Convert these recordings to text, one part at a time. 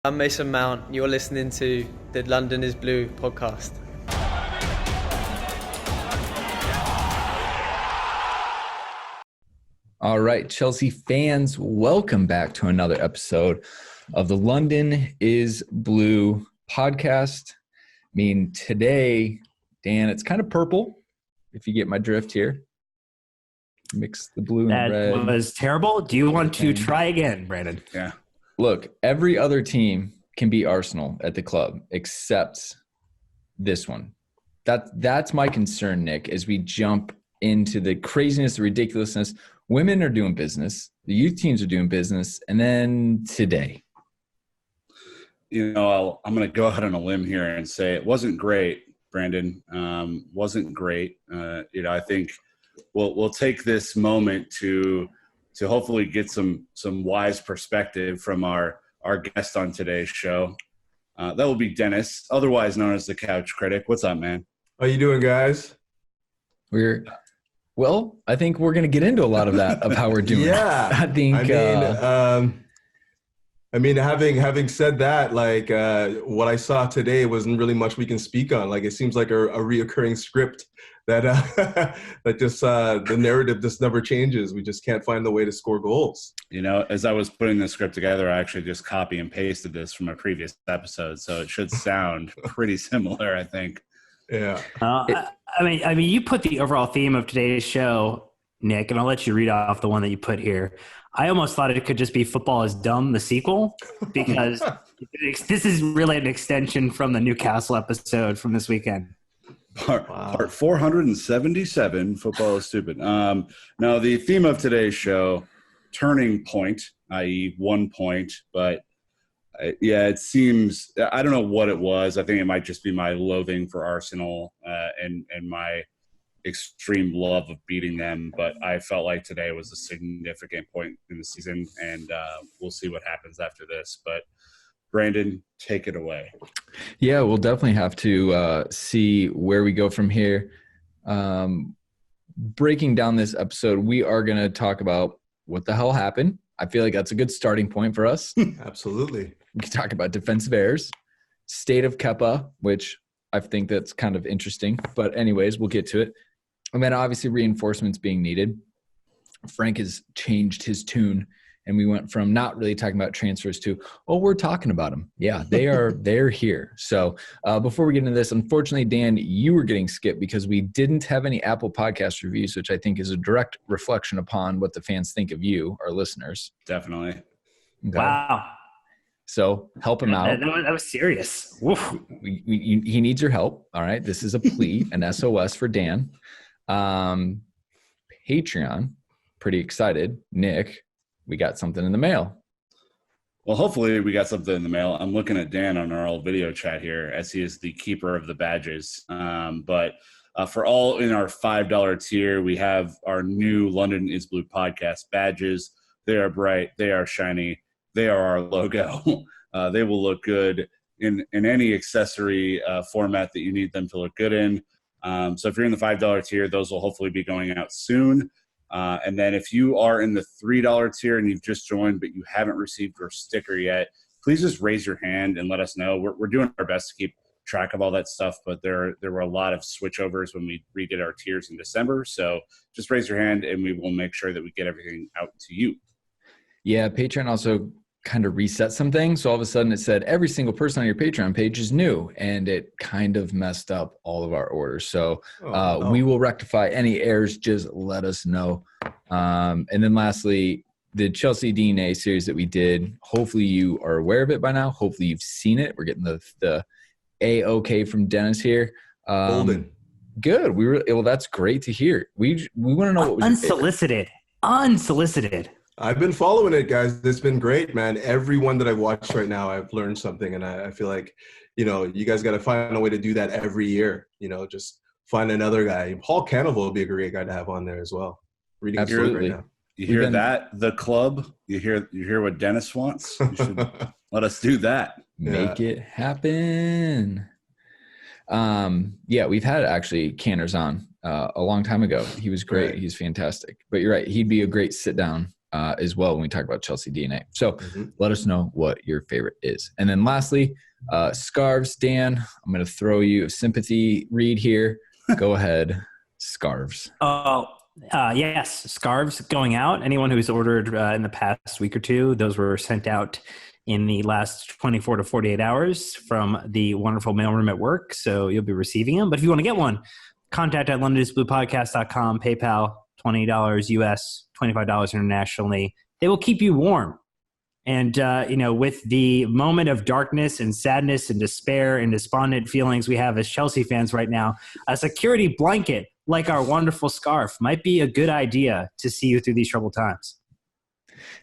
I'm Mason Mount. You're listening to the London is Blue podcast. All right, Chelsea fans, welcome back to another episode of the London is Blue podcast. I mean, today, Dan, it's kind of purple, if you get my drift here. Mix the blue and the red. That was terrible. Do you want to try again, Brandon? Yeah. Look, every other team can beat Arsenal at the club except this one. That's my concern, Nick, as we jump into the craziness, the ridiculousness. Women are doing business. The youth teams are doing business. And then today. I'm going to go out on a limb here and say it wasn't great, Brandon. Wasn't great. I think we'll take this moment to hopefully get some wise perspective from our guest on today's show. That will be Dennis, otherwise known as the Couch Critic. What's up, man? How you doing, guys? Well, I think we're going to get into a lot of that, of how we're doing. Yeah. Having said that, what I saw today wasn't really much we can speak on. It seems like a reoccurring script that the narrative just never changes. We just can't find the way to score goals. As I was putting the script together, I actually just copy and pasted this from a previous episode, so it should sound pretty similar, I think. Yeah. You put the overall theme of today's show, Nick, and I'll let you read off the one that you put here. I almost thought it could just be Football is Dumb, the sequel, because this is really an extension from the Newcastle episode from this weekend. Part 477, Football is Stupid. Now, the theme of today's show, turning point, i.e. 1 point, but it seems – I don't know what it was. I think it might just be my loathing for Arsenal and my extreme love of beating them. But I felt like today was a significant point in the season, and we'll see what happens after this. But, Brandon, take it away. Yeah, we'll definitely have to see where we go from here. Breaking down this episode, we are going to talk about what the hell happened. I feel like that's a good starting point for us. Absolutely. We can talk about defensive errors, state of Kepa, which I think that's kind of interesting. But anyways, we'll get to it. And then obviously reinforcements being needed. Frank has changed his tune, and we went from not really talking about transfers to, we're talking about them. Yeah, they're here. So before we get into this, unfortunately, Dan, you were getting skipped because we didn't have any Apple Podcast reviews, which I think is a direct reflection upon what the fans think of you, our listeners. Definitely. Okay. Wow. So help him out. That was serious. He needs your help. All right. This is a plea, an SOS for Dan. Patreon, pretty excited. Nick, we got something in the mail. Well, hopefully we got something in the mail. I'm looking at Dan on our old video chat here as he is the keeper of the badges. But for all in our $5 tier, we have our new London is Blue podcast badges. They are bright. They are shiny. They are our logo. They will look good in any accessory format that you need them to look good in. So if you're in the $5 tier, those will hopefully be going out soon. And then if you are in the $3 tier and you've just joined but you haven't received your sticker yet, please just raise your hand and let us know. We're doing our best to keep track of all that stuff, but there were a lot of switchovers when we redid our tiers in December. So just raise your hand and we will make sure that we get everything out to you. Yeah, Patreon also kind of reset some things. So all of a sudden it said every single person on your Patreon page is new, and it kind of messed up all of our orders. So we will rectify any errors. Just let us know. And then lastly, the Chelsea DNA series that we did, hopefully you are aware of it by now. Hopefully you've seen it. We're getting the A-OK from Dennis here. Golden. Good. Well, that's great to hear. We want to know what was Unsolicited. I've been following it, guys. It's been great, man. Everyone that I've watched right now, I've learned something. And I feel like, you guys got to find a way to do that every year. Just find another guy. Paul Cannavale would be a great guy to have on there as well. Reading Absolutely. right now. You hear that? The club. You hear what Dennis wants? You should let us do that. Make it happen. We've had actually Canners on a long time ago. He was great. Right. He's fantastic. But you're right. He'd be a great sit down as well when we talk about Chelsea DNA. So let us know what your favorite is. And then lastly, scarves. Dan, I'm going to throw you a sympathy read here. Go ahead. Scarves. Oh, yes. Scarves going out. Anyone who's ordered in the past week or two, those were sent out in the last 24 to 48 hours from the wonderful mailroom at work. So you'll be receiving them. But if you want to get one, contact at londonbluepodcast.com, PayPal, $20 US, $25 internationally. They will keep you warm. And, with the moment of darkness and sadness and despair and despondent feelings we have as Chelsea fans right now, a security blanket like our wonderful scarf might be a good idea to see you through these troubled times.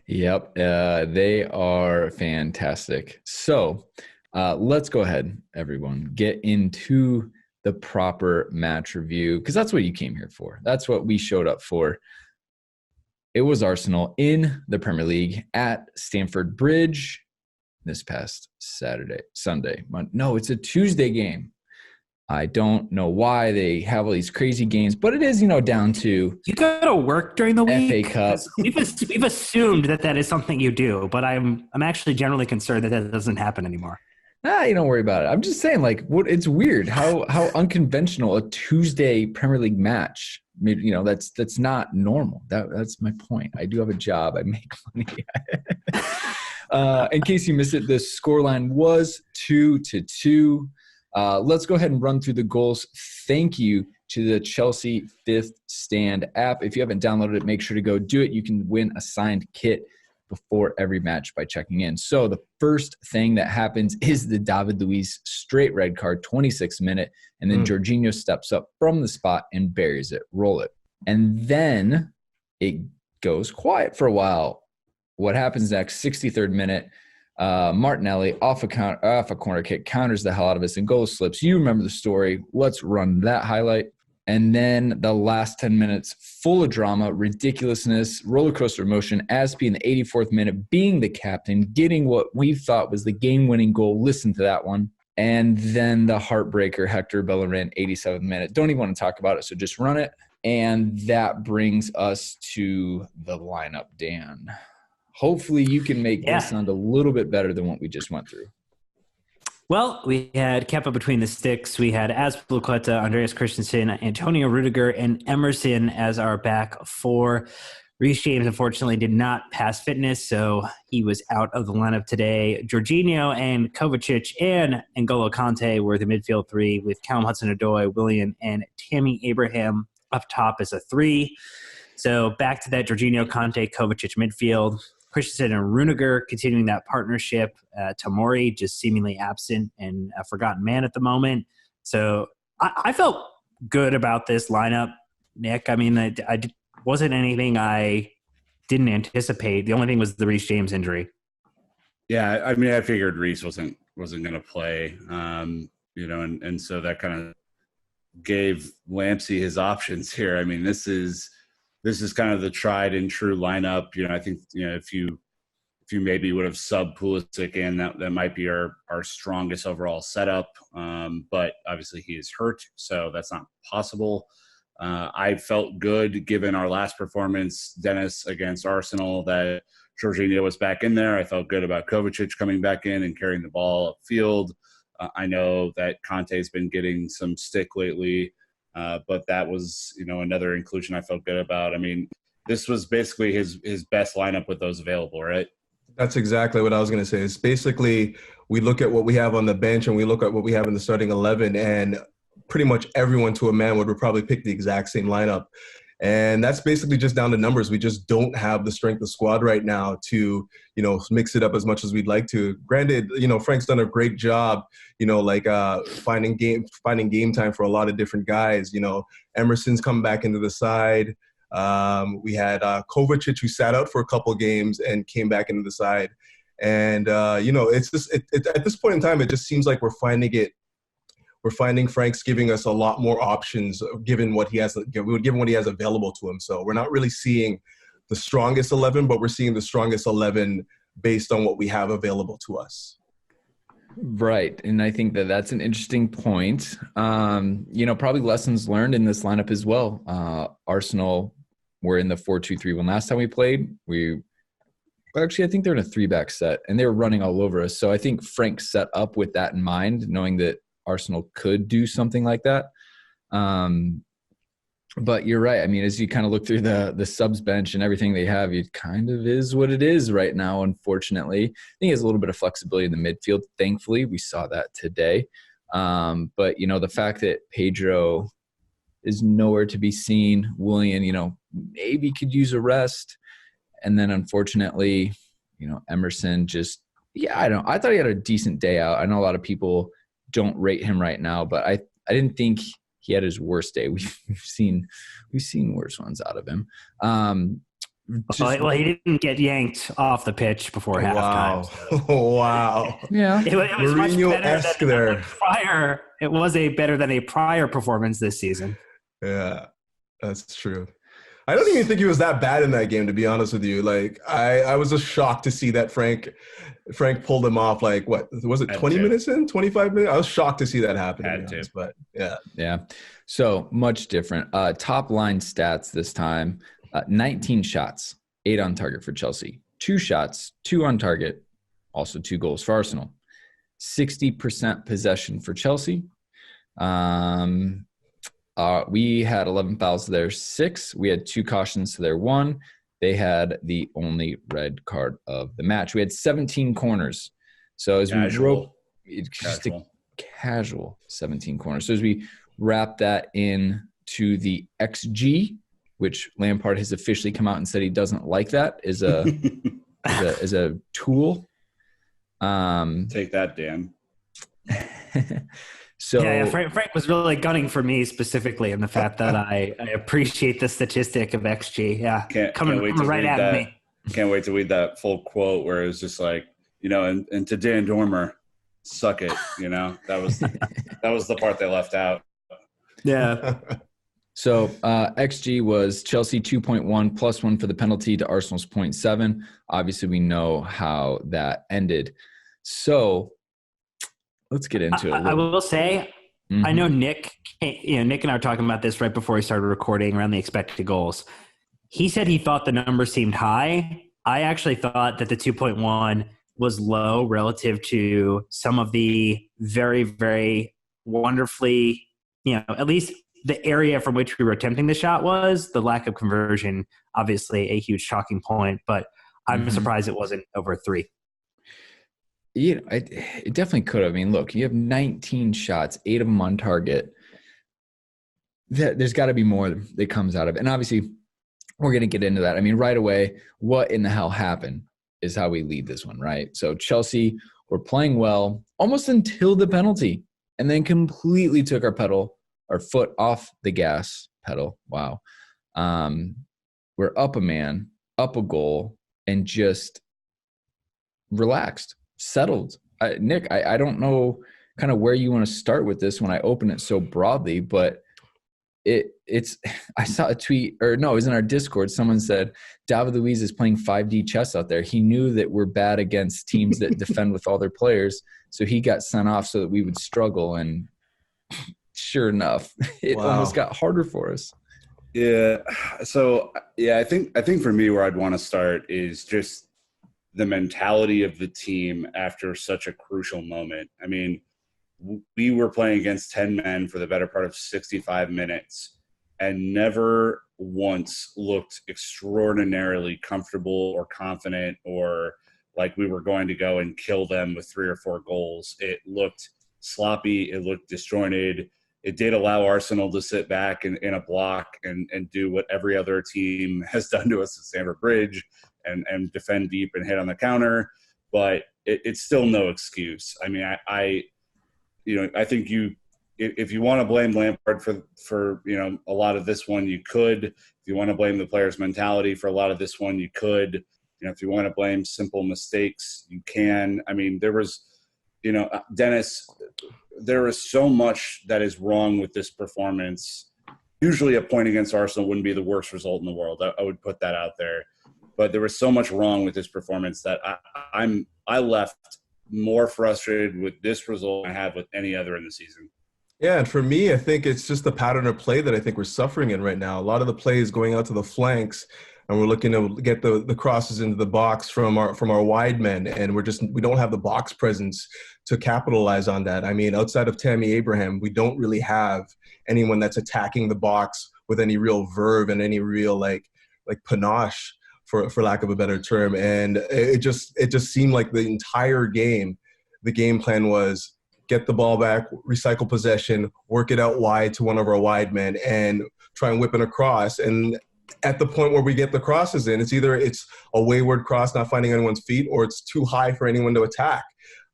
Yep. They are fantastic. So let's go ahead, everyone, get into the proper match review, because that's what you came here for. That's what we showed up for. It was Arsenal in the Premier League at Stamford Bridge this past Sunday. No, it's a Tuesday game. I don't know why they have all these crazy games, but it is, down to you go to work during the week. FA Cup. We've assumed that is something you do, but I'm actually generally concerned that doesn't happen anymore. You don't worry about it. I'm just saying, it's weird how unconventional a Tuesday Premier League match. That's not normal. That's my point. I do have a job. I make money. In case you missed it, the scoreline was 2-2. Let's go ahead and run through the goals. Thank you to the Chelsea Fifth Stand app. If you haven't downloaded it, make sure to go do it. You can win a signed kit before every match by checking in. So the first thing that happens is the David Luiz straight red card, 26th minute, and then Jorginho steps up from the spot and buries it. Roll it. And then it goes quiet for a while. What happens next? 63rd minute. Martinelli off a corner kick counters the hell out of us and goal slips. You remember the story. Let's run that highlight. And then the last 10 minutes, full of drama, ridiculousness, roller coaster emotion. Aspie in the 84th minute being the captain, getting what we thought was the game-winning goal. Listen to that one. And then the heartbreaker, Hector Bellerin, 87th minute. Don't even want to talk about it, so just run it. And that brings us to the lineup, Dan. Hopefully you can make this sound a little bit better than what we just went through. Well, we had Kepa between the sticks. We had Azpilicueta, Andreas Christensen, Antonio Rudiger, and Emerson as our back four. Reece James, unfortunately, did not pass fitness, so he was out of the lineup today. Jorginho and Kovacic and N'Golo Kante were the midfield three, with Callum Hudson-Odoi, Willian, and Tammy Abraham up top as a three. So back to that Jorginho, Kante, Kovacic midfield. Christensen and Rudiger continuing that partnership. Tomori just seemingly absent and a forgotten man at the moment. So I felt good about this lineup, Nick. I mean, I wasn't anything I didn't anticipate. The only thing was the Reece James injury. Yeah, I mean, I figured Reece wasn't going to play, and so that kind of gave Lampsey his options here. I mean, this is kind of the tried and true lineup. I think, if you maybe would have sub Pulisic in, that might be our strongest overall setup. But obviously he is hurt, so that's not possible. I felt good given our last performance, Dennis, against Arsenal, that Jorginho was back in there. I felt good about Kovacic coming back in and carrying the ball upfield. I know that Kante's been getting some stick lately. But that was, another inclusion I felt good about. I mean, this was basically his best lineup with those available, right? That's exactly what I was going to say. It's basically, we look at what we have on the bench and we look at what we have in the starting 11, and pretty much everyone to a man would probably pick the exact same lineup. And that's basically just down to numbers. We just don't have the strength of squad right now to, mix it up as much as we'd like to. Granted, Frank's done a great job, finding game time for a lot of different guys. Emerson's come back into the side. We had Kovacic, who sat out for a couple games and came back into the side. And, it's just at this point in time, it just seems like we're finding Frank's giving us a lot more options given what he has available to him. So we're not really seeing the strongest 11, but we're seeing the strongest 11 based on what we have available to us. Right. And I think that's an interesting point. Probably lessons learned in this lineup as well. Arsenal were in the 4-2-3-1 last time we played. Actually, I think they're in a 3-back set, and they were running all over us. So I think Frank set up with that in mind, knowing that Arsenal could do something like that. But you're right. I mean, as you kind of look through the subs bench and everything they have, it kind of is what it is right now, unfortunately. I think he has a little bit of flexibility in the midfield. Thankfully, we saw that today. But, the fact that Pedro is nowhere to be seen, Willian, maybe could use a rest. And then, unfortunately, Emerson just – I thought he had a decent day out. I know a lot of people don't rate him right now, but I didn't think – he had his worst day. We've seen worse ones out of him. Well, he didn't get yanked off the pitch before halftime. So. Wow. Yeah, it was much Mourinho-esque better there. than prior. It was better than a prior performance this season. Yeah, that's true. I don't even think he was that bad in that game, to be honest with you. Like, I was just shocked to see that Frank pulled him off. Like, what was it? 20 minutes in, 25 minutes. I was shocked to see that happen. But yeah. So much different. Top line stats this time: 19 shots, 8 on target for Chelsea. 2 shots, 2 on target, also 2 goals for Arsenal. 60% possession for Chelsea. We had 11 fouls to their 6. We had 2 cautions to their 1. They had the only red card of the match. We had 17 corners. So as Casual. just a casual 17 corners. So as we wrap that in to the XG, which Lampard has officially come out and said he doesn't like that as a as a tool. Take that, Dan. So Frank was really gunning for me specifically in the fact that I appreciate the statistic of XG. Yeah, coming right at me. Can't wait to read that full quote where it's just like, and to Dan Dormer, suck it. That was the part they left out. Yeah. So XG was Chelsea 2.1 +1 for the penalty to Arsenal's 0.7. Obviously, we know how that ended. So let's get into it. I will say, I know Nick and I were talking about this right before we started recording around the expected goals. He said he thought the number seemed high. I actually thought that the 2.1 was low relative to some of the very, very wonderfully, at least the area from which we were attempting the shot was. The lack of conversion, obviously a huge talking point, but I'm surprised it wasn't over 3. It definitely could have. I mean, look, you have 19 shots, 8 of them on target. There's got to be more that comes out of it. And obviously, we're going to get into that. I mean, right away, what in the hell happened is how we lead this one, right? So Chelsea were playing well almost until the penalty and then completely took our foot off the gas pedal. Wow. We're up a man, up a goal, and just relaxed. Settled. Nick, I don't know kind of where you want to start with this when I open it so broadly, but it's I saw a tweet, it was in our Discord. Someone said David Luiz is playing 5D chess out there. He knew that we're bad against teams that defend with all their players, so he got sent off so that we would struggle, and sure enough, it almost got harder for us. Yeah. So I think for me where I'd want to start is just the mentality of the team after such a crucial moment. I mean, we were playing against 10 men for the better part of 65 minutes and never once looked extraordinarily comfortable or confident or like we were going to go and kill them with 3 or 4 goals. It looked sloppy. It looked disjointed. It did allow Arsenal to sit back in a block and do what every other team has done to us at Stamford Bridge and defend deep and hit on the counter. But it's still no excuse. I mean, I think if you want to blame Lampard for a lot of this one, you could. If you want to blame the players' mentality for a lot of this one, you could. If you want to blame simple mistakes, you can. I mean, there was, Dennis, there is so much that is wrong with this performance. Usually a point against Arsenal wouldn't be the worst result in the world. I would put that out there. But there was so much wrong with this performance that I left more frustrated with this result than I have with any other in the season. Yeah, and for me, I think it's just the pattern of play that I think we're suffering in right now. A lot of the play is going out to the flanks, and we're looking to get the crosses into the box from our wide men, and we don't have the box presence to capitalize on that. I mean, outside of Tammy Abraham, we don't really have anyone that's attacking the box with any real verve and any real like panache, for lack of a better term. And it just seemed like the entire game, the game plan was get the ball back, recycle possession, work it out wide to one of our wide men, and try and whip it across. And at the point where we get the crosses in, it's a wayward cross, not finding anyone's feet, or it's too high for anyone to attack.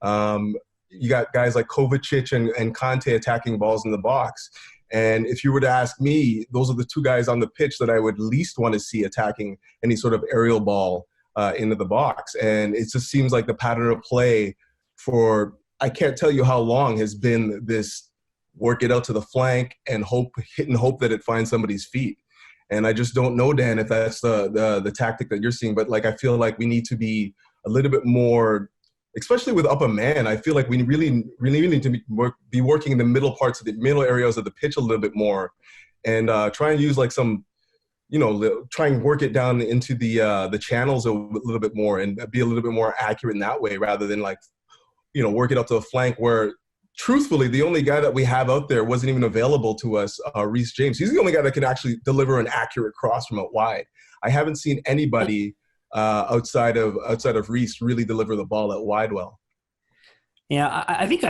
You got guys like Kovacic and Conte attacking balls in the box. And if you were to ask me, those are the two guys on the pitch that I would least want to see attacking any sort of aerial ball into the box. And it just seems like the pattern of play for I can't tell you how long has been this work it out to the flank and hit and hope that it finds somebody's feet. And I just don't know, Dan, if that's the tactic that you're seeing. But like, I feel like we need to be a little bit more, especially with up a man. I feel like we really need to be working in the middle parts of the middle areas of the pitch a little bit more, and try and use like some, try and work it down into the channels a little bit more and be a little bit more accurate in that way, rather than like, work it up to the flank where, truthfully, the only guy that we have out there wasn't even available to us, Reece James. He's the only guy that can actually deliver an accurate cross from out wide. I haven't seen anybody outside of Reece really deliver the ball out wide well. Yeah, I think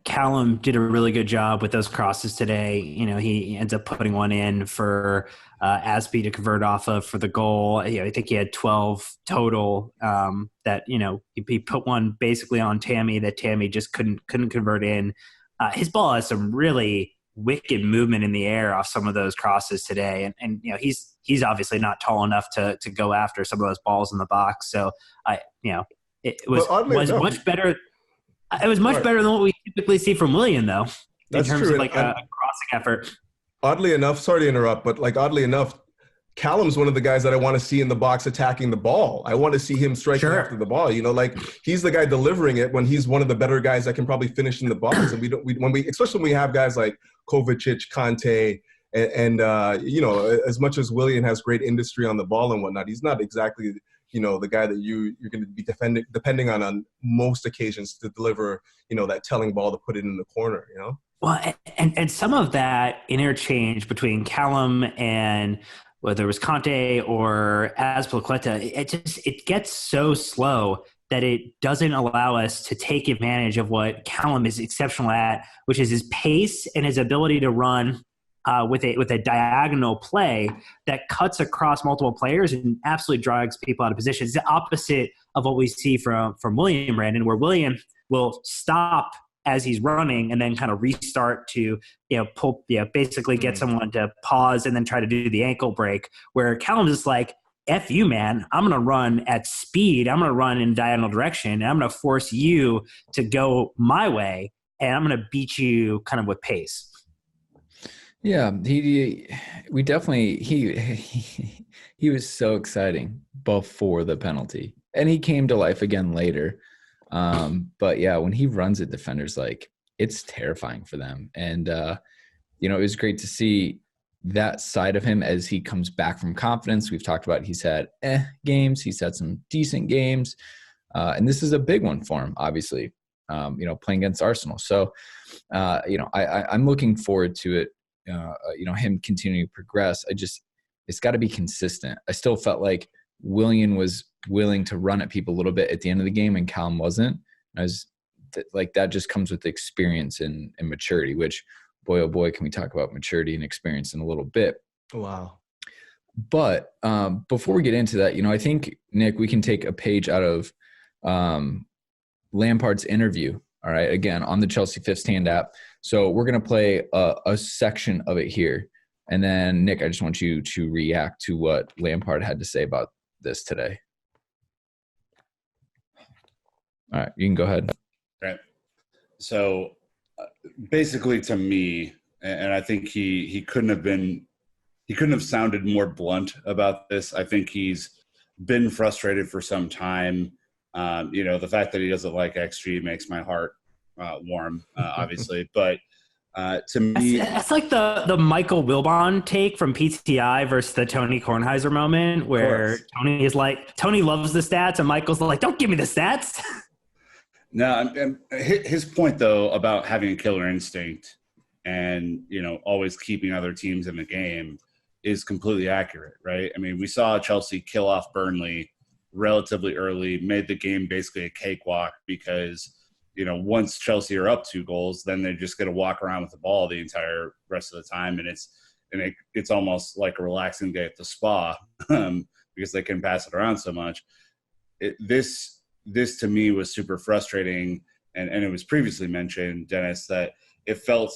Callum did a really good job with those crosses today. He ends up putting one in for Asby to convert off of for the goal. I think he had 12 total that, he put one basically on Tammy that Tammy just couldn't convert in. His ball has some really wicked movement in the air off some of those crosses today. And he's obviously not tall enough to go after some of those balls in the box. So it was much better. It was much better than what we typically see from Willian, though, in terms of like a crossing effort. Oddly enough, sorry to interrupt, but oddly enough, Callum's one of the guys that I want to see in the box attacking the ball. I want to see him striking after the ball. He's the guy delivering it when he's one of the better guys that can probably finish in the box. And especially when we have guys like Kovacic, Conte, and as much as Willian has great industry on the ball and whatnot, he's not exactly the guy that you're going to be depending on most occasions to deliver, that telling ball to put it in the corner, Well, and some of that interchange between Callum and whether it was Conte or Azpilicueta, it gets so slow that it doesn't allow us to take advantage of what Callum is exceptional at, which is his pace and his ability to run with a diagonal play that cuts across multiple players and absolutely drags people out of position. It's the opposite of what we see from William Brandon, where William will stop as he's running and then kind of restart to basically get someone to pause and then try to do the ankle break, where Callum's just like, F you, man, I'm going to run at speed. I'm going to run in diagonal direction, and I'm going to force you to go my way, and I'm going to beat you kind of with pace. Yeah, he was so exciting before the penalty, and he came to life again later. But yeah, when he runs at defenders, it's terrifying for them. And it was great to see that side of him as he comes back from confidence. We've talked about he's had games, he's had some decent games, and this is a big one for him, obviously. Playing against Arsenal. So I'm looking forward to it. Him continuing to progress. It's got to be consistent. I still felt like Willian was willing to run at people a little bit at the end of the game and Callum wasn't. That just comes with experience and maturity, which boy, oh boy, can we talk about maturity and experience in a little bit. Wow. But before we get into that, I think, Nick, we can take a page out of Lampard's interview. All right. Again, on the Chelsea Fifth Stand app. So we're going to play a section of it here. And then, Nick, I just want you to react to what Lampard had to say about this today. All right. You can go ahead. All right. So basically, to me, and I think he couldn't have sounded more blunt about this. I think he's been frustrated for some time. The fact that he doesn't like XG makes my heart warm, obviously. But To me, that's like the Michael Wilbon take from PTI versus the Tony Kornheiser moment, where Tony loves the stats, and Michael's like, "Don't give me the stats." no, his point though about having a killer instinct and always keeping other teams in the game is completely accurate, right? I mean, we saw Chelsea kill off Burnley relatively early, made the game basically a cakewalk because once Chelsea are up 2 goals, then they're just going to walk around with the ball the entire rest of the time, and it's almost like a relaxing day at the spa because they can pass it around so much. This to me was super frustrating, and it was previously mentioned, Dennis, that it felt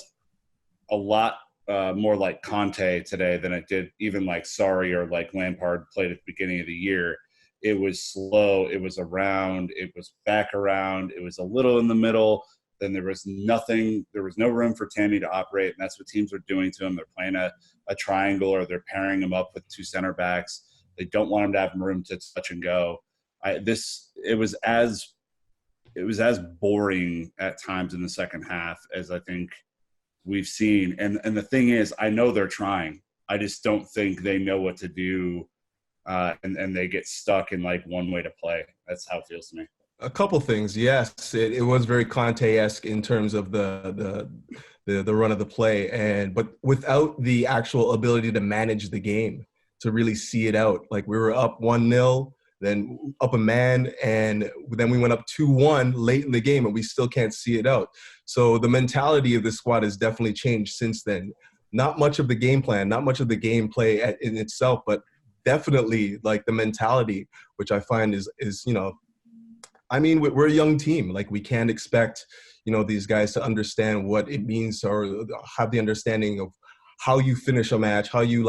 a lot more like Conte today than it did even like Sarri or like Lampard played at the beginning of the year. It was slow. It was around. It was back around. It was a little in the middle. Then there was nothing. There was no room for Tammy to operate, and that's what teams are doing to him. They're playing a triangle, or they're pairing him up with 2 center backs. They don't want him to have room to touch and go. It was as boring at times in the second half as I think we've seen. And the thing is, I know they're trying. I just don't think they know what to do, and they get stuck in like one way to play. That's how it feels to me. A couple things. Yes, it was very Conte-esque in terms of the run of the play, but without the actual ability to manage the game, to really see it out. Like, we were up 1-0, then up a man, and then we went up 2-1 late in the game, and we still can't see it out. So the mentality of the squad has definitely changed since then. Not much of the game plan, not much of the gameplay in itself, but definitely like the mentality, which I find is I mean, we're a young team. Like, we can't expect these guys to understand what it means or have the understanding of how you finish a match, how you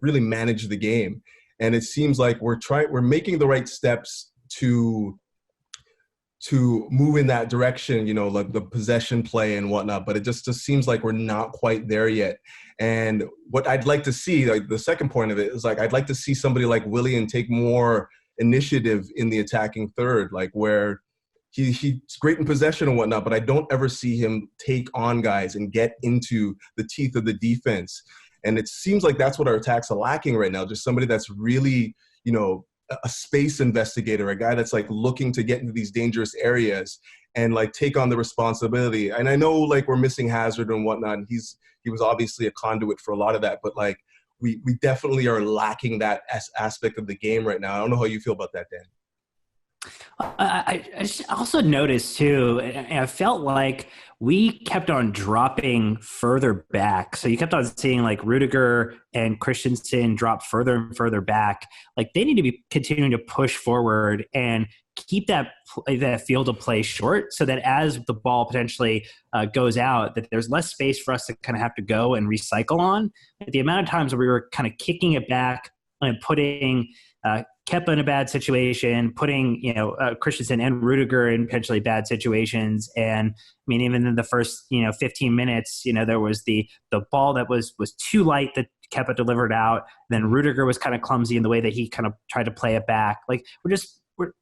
really manage the game. And it seems like we're making the right steps to move in that direction, like the possession play and whatnot, but it just seems like we're not quite there yet. And what I'd like to see, like the second point of it is, like, I'd like to see somebody like Willian take more initiative in the attacking third, like where he's great in possession and whatnot, but I don't ever see him take on guys and get into the teeth of the defense. And it seems like that's what our attacks are lacking right now. Just somebody that's really, a space investigator, a guy that's like looking to get into these dangerous areas and like take on the responsibility. And I know like we're missing Hazard and whatnot, and he was obviously a conduit for a lot of that, but like we definitely are lacking that aspect of the game right now. I don't know how you feel about that, Dan. I also noticed too, and I felt like we kept on dropping further back. So you kept on seeing like Rudiger and Christensen drop further and further back. Like, they need to be continuing to push forward and keep that field of play short, so that as the ball potentially goes out, that there's less space for us to kind of have to go and recycle on. The amount of times where we were kind of kicking it back and putting Kepa in a bad situation, putting Christensen and Rudiger in potentially bad situations. And I mean, even in the first 15 minutes, there was the ball that was too light that Kepa delivered out. Then Rudiger was kind of clumsy in the way that he kind of tried to play it back. Like,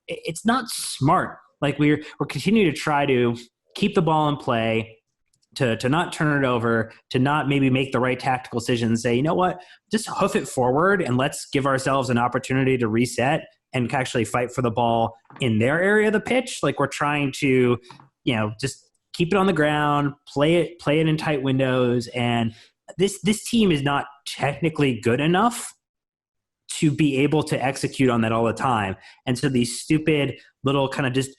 it's not smart. Like, we're continuing to try to keep the ball in play, to not turn it over, to not maybe make the right tactical decision and say, you know what, just hoof it forward and let's give ourselves an opportunity to reset and actually fight for the ball in their area of the pitch. Like, we're trying to, just keep it on the ground, play it in tight windows. And this team is not technically good enough to be able to execute on that all the time. And so these stupid little kind of just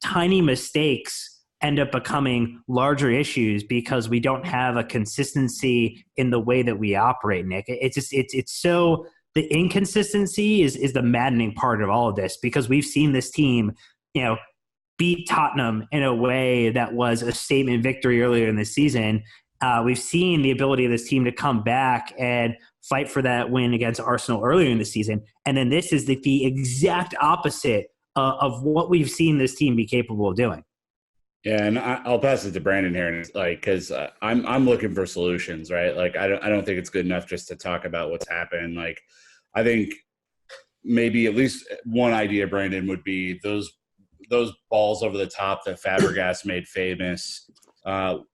tiny mistakes end up becoming larger issues because we don't have a consistency in the way that we operate, Nick. It's so, the inconsistency is the maddening part of all of this, because we've seen this team, beat Tottenham in a way that was a statement victory earlier in the season. We've seen the ability of this team to come back and fight for that win against Arsenal earlier in the season. And then this is the exact opposite of what we've seen this team be capable of doing. Yeah, and I'll pass it to Brandon here, and because I'm looking for solutions, right? Like, I don't think it's good enough just to talk about what's happened. Like, I think maybe at least one idea, Brandon, would be those balls over the top that Fabregas made famous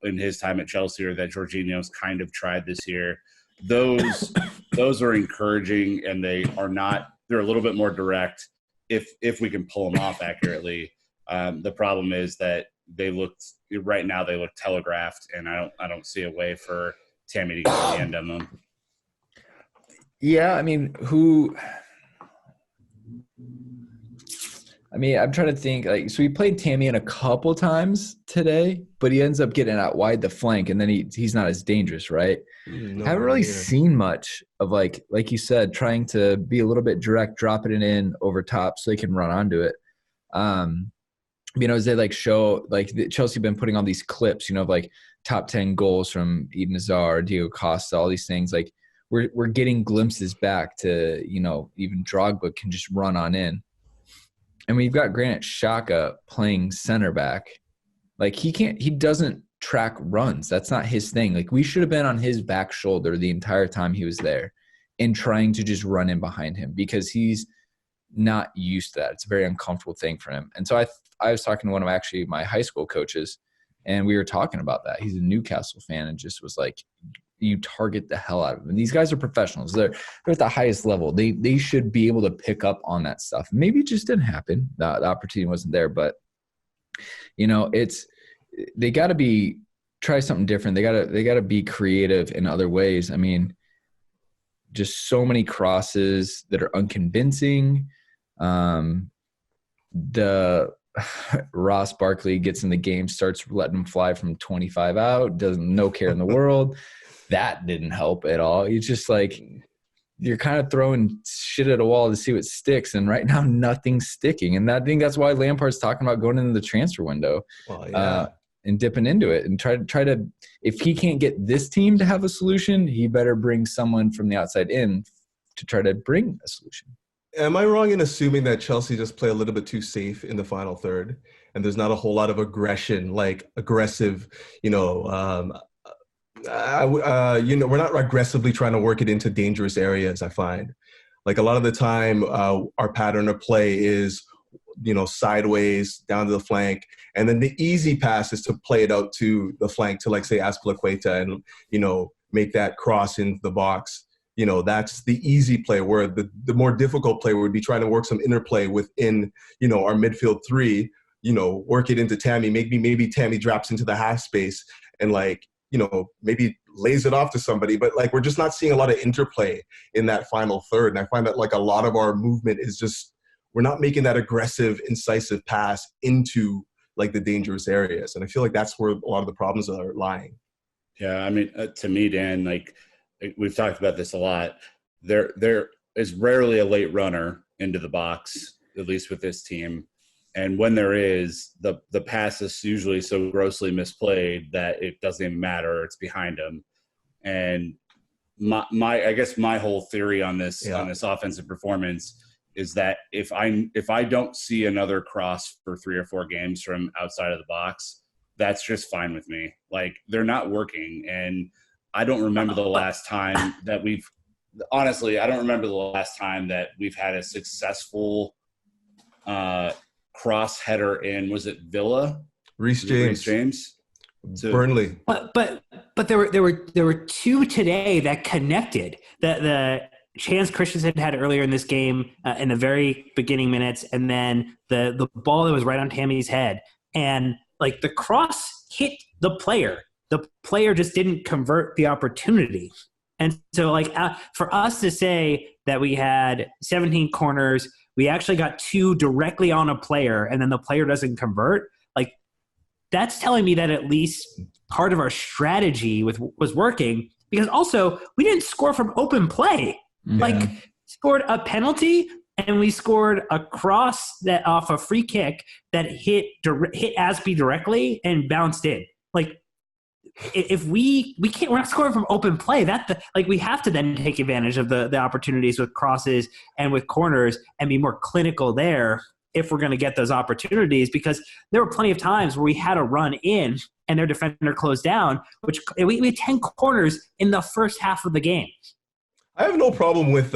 in his time at Chelsea, or that Jorginho's kind of tried this year. Those are encouraging, and they're a little bit more direct if we can pull them off accurately. The problem is that they look telegraphed, and I don't see a way for Tammy to get to the end on them. Yeah, I mean, I'm trying to think. So he played Tammy in a couple times today, but he ends up getting out wide the flank, and then he's not as dangerous, right? No, haven't really seen much of like you said, trying to be a little bit direct, dropping it in over top so they can run onto it. As they show Chelsea been putting on these clips, of top 10 goals from Eden Hazard, Diego Costa, all these things. Like we're getting glimpses back to even Drogba can just run on in. And we've got Granit Xhaka playing center back. He doesn't track runs. That's not his thing. We should have been on his back shoulder the entire time he was there and trying to just run in behind him because he's not used to that. It's a very uncomfortable thing for him. And so I was talking to one of my high school coaches, and we were talking about that. He's a Newcastle fan and just was like, you target the hell out of them. And these guys are professionals. They're at the highest level. They should be able to pick up on that stuff. Maybe it just didn't happen. The opportunity wasn't there, but they got to try something different. They got to be creative in other ways. I mean, just so many crosses that are unconvincing. The Ross Barkley gets in the game, starts letting him fly from 25 out, no care in the world. That didn't help at all. It's just you're kind of throwing shit at a wall to see what sticks, and right now nothing's sticking. And I think that's why Lampard's talking about going into the transfer window. Well, yeah. And dipping into it and try to if he can't get this team to have a solution, he better bring someone from the outside in to try to bring a solution. Am I wrong in assuming that Chelsea just play a little bit too safe in the final third, and there's not a whole lot of aggression, aggressive, we're not aggressively trying to work it into dangerous areas, I find. A lot of the time, our pattern of play is, sideways down to the flank. And then the easy pass is to play it out to the flank to, say, Azpilicueta and, make that cross into the box. That's the easy play, where the more difficult play would be trying to work some interplay within, our midfield three, work it into Tammy. Maybe Tammy drops into the half space and maybe lays it off to somebody. But we're just not seeing a lot of interplay in that final third. And I find that a lot of our movement is just, we're not making that aggressive, incisive pass into the dangerous areas. And I feel like that's where a lot of the problems are lying. Yeah. I mean, to me, Dan, we've talked about this a lot. There is rarely a late runner into the box, at least with this team. And when there is, the pass is usually so grossly misplayed that it doesn't even matter. It's behind them. And I guess my whole theory on this offensive performance is that if I don't see another cross for 3 or 4 games from outside of the box, that's just fine with me. They're not working, and I don't remember the last time that we've had a successful cross header in, was it Villa? Reece James. Burnley. But there were 2 today that connected. The chance Christensen had earlier in this game in the very beginning minutes, and then the ball that was right on Tammy's head, and the cross hit the player. The player just didn't convert the opportunity. And so for us to say that we had 17 corners, we actually got 2 directly on a player, and then the player doesn't convert, that's telling me that at least part of our strategy was working, because also we didn't score from open play. Yeah. Scored a penalty, and we scored a cross that off a free kick that hit Asby directly and bounced in. If we're not scoring from open play, we have to then take advantage of the opportunities with crosses and with corners and be more clinical there if we're going to get those opportunities, because there were plenty of times where we had a run in and their defender closed down, which we had 10 corners in the first half of the game. I have no problem with,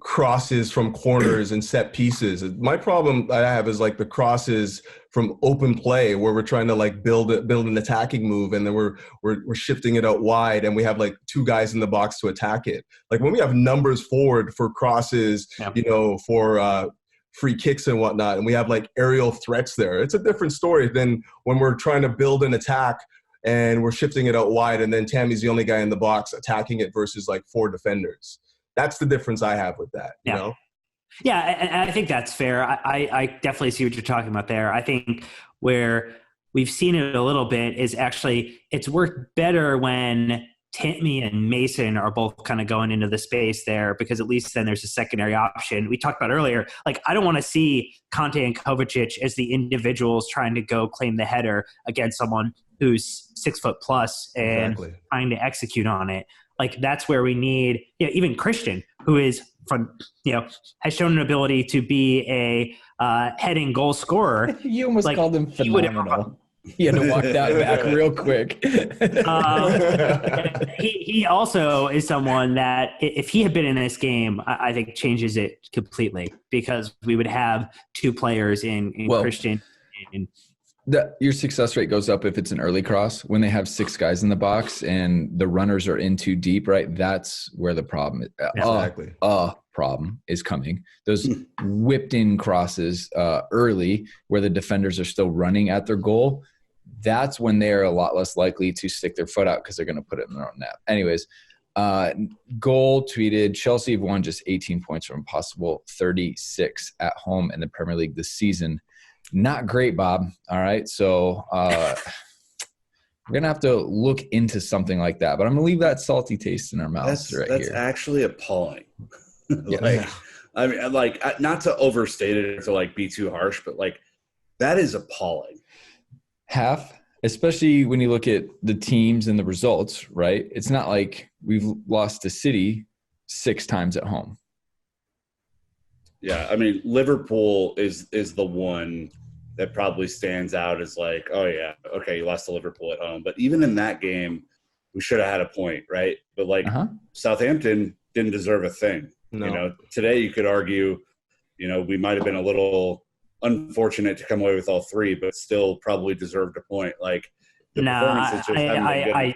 crosses from corners and set pieces. My problem I have is like the crosses from open play where we're trying to like build an attacking move, and then we're shifting it out wide, and we have like two guys in the box to attack it. Like when we have numbers forward for crosses, for free kicks and whatnot, and we have like aerial threats there, it's a different story than when we're trying to build an attack and we're shifting it out wide, and then Tammy's the only guy in the box attacking it versus like 4 defenders. That's the difference I have with that, you know? Yeah, and I think that's fair. I definitely see what you're talking about there. I think where we've seen it a little bit is actually it's worked better when Timmy and Mason are both kind of going into the space there, because at least then there's a secondary option. We talked about earlier, like I don't want to see Conte and Kovacic as the individuals trying to go claim the header against someone who's 6 foot plus and trying to execute on it. Like that's where we need, even Christian, who is has shown an ability to be a heading goal scorer. You almost called him phenomenal. He had to walk that back real quick. He also is someone that if he had been in this game, I think changes it completely, because we would have 2 players in Christian. Your success rate goes up if it's an early cross. When they have 6 guys in the box and the runners are in too deep, right? That's where the problem is. Exactly. Problem is coming. Those whipped in crosses early where the defenders are still running at their goal. That's when they're a lot less likely to stick their foot out because they're going to put it in their own net. Anyways, Goal tweeted, Chelsea have won just 18 points from possible 36 at home in the Premier League this season. Not great, Bob. All right. So we're going to have to look into something like that. But I'm going to leave that salty taste in our mouths here. That's actually appalling. I mean, like, not to overstate it or to, like, be too harsh, but, like, that is appalling. Especially when you look at the teams and the results, right? It's not like we've lost to City 6 times at home. Yeah, I mean, Liverpool is the one that probably stands out as like, oh, yeah, okay, you lost to Liverpool at home. But even in that game, we should have had a point, right? But, like, Southampton didn't deserve a thing. No. Today you could argue, we might have been a little unfortunate to come away with all 3, but still probably deserved a point. Like, the performances just haven't been good.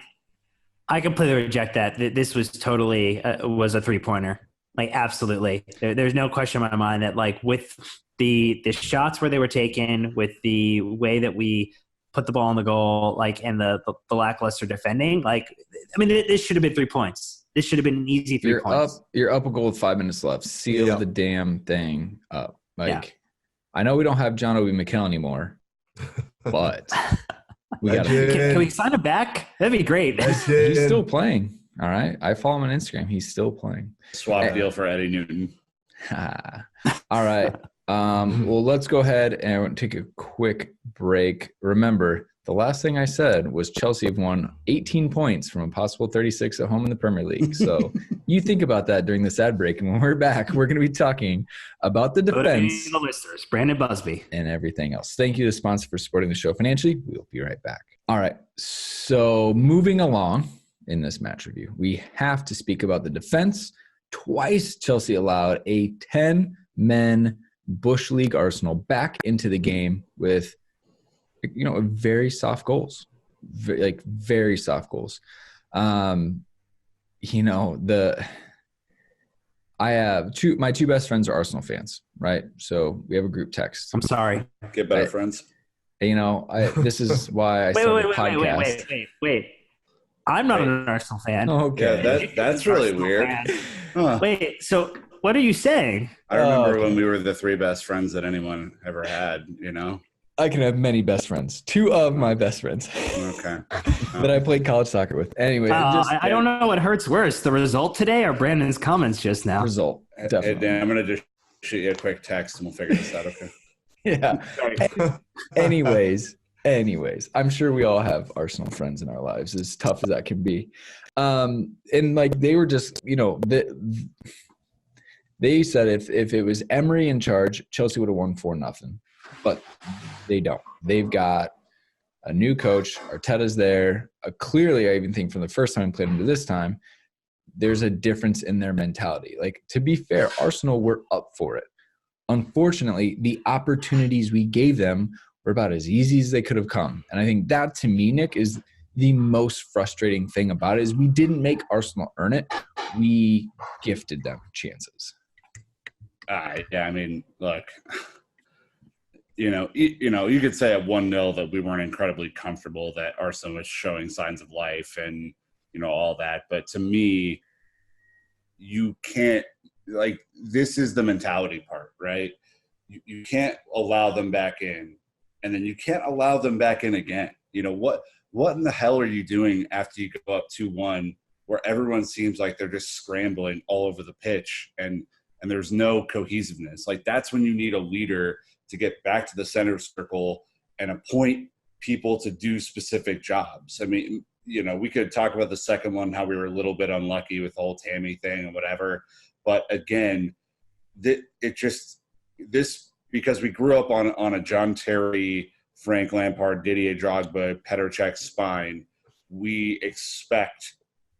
I completely reject that. This was totally was a 3-pointer. Like, absolutely. There's no question in my mind that, like, with the shots where they were taken, with the way that we put the ball on the goal, like, and the lackluster defending, like, I mean, this should have been 3 points. This should have been an easy 3 points. You're up a goal with 5 minutes left. Seal the damn thing up. I know we don't have John Obi Mikel anymore, but we got to. Can we sign him back? That'd be great. He's still playing. All right. I follow him on Instagram. He's still playing. Swap deal for Eddie Newton. All right. Well, let's go ahead and take a quick break. Remember, the last thing I said was Chelsea have won 18 points from a possible 36 at home in the Premier League. So you think about that during this ad break. And when we're back, we're going to be talking about the defense, the listeners, Brandon Busby, and everything else. Thank you to the sponsor for supporting the show financially. We'll be right back. All right. So moving along in this match review, we have to speak about the defense. Twice Chelsea allowed a 10-man Bush League Arsenal back into the game with very soft goals, very soft goals. I have my 2 best friends are Arsenal fans, right? So we have a group text. I'm sorry. Get better friends. This is why I started a podcast. Wait. I'm not an Arsenal fan. Okay. Yeah, that's really weird. Huh. Wait, so what are you saying? I remember when we were the 3 best friends that anyone ever had, I can have many best friends. 2 of my best friends. Okay. That I played college soccer with. Anyway. I don't know what hurts worse, the result today or Brandon's comments just now. Result. Definitely. Hey, Dan, I'm going to just shoot you a quick text and we'll figure this out, okay? Yeah. Anyways, I'm sure we all have Arsenal friends in our lives, as tough as that can be. And like they were just, they said if it was Emery in charge, Chelsea would have won 4-0. But they don't. They've got a new coach. Arteta's there. Clearly, I even think from the first time we played him to this time, there's a difference in their mentality. Like, to be fair, Arsenal were up for it. Unfortunately, the opportunities we gave them were about as easy as they could have come. And I think that, to me, Nick, is the most frustrating thing about it, is we didn't make Arsenal earn it. We gifted them chances. Yeah, I mean, look, you could say at 1-0 that we weren't incredibly comfortable, that Arsenal was showing signs of life and, all that. But to me, you can't, like, this is the mentality part, right? You can't allow them back in, and then you can't allow them back in again. What in the hell are you doing after you go up 2-1, where everyone seems like they're just scrambling all over the pitch and there's no cohesiveness? Like, that's when you need a leader to get back to the center circle and appoint people to do specific jobs. I mean, we could talk about the second one, how we were a little bit unlucky with the whole Tammy thing and whatever. But again, because we grew up on a John Terry, Frank Lampard, Didier Drogba, Petr Cech spine, we expect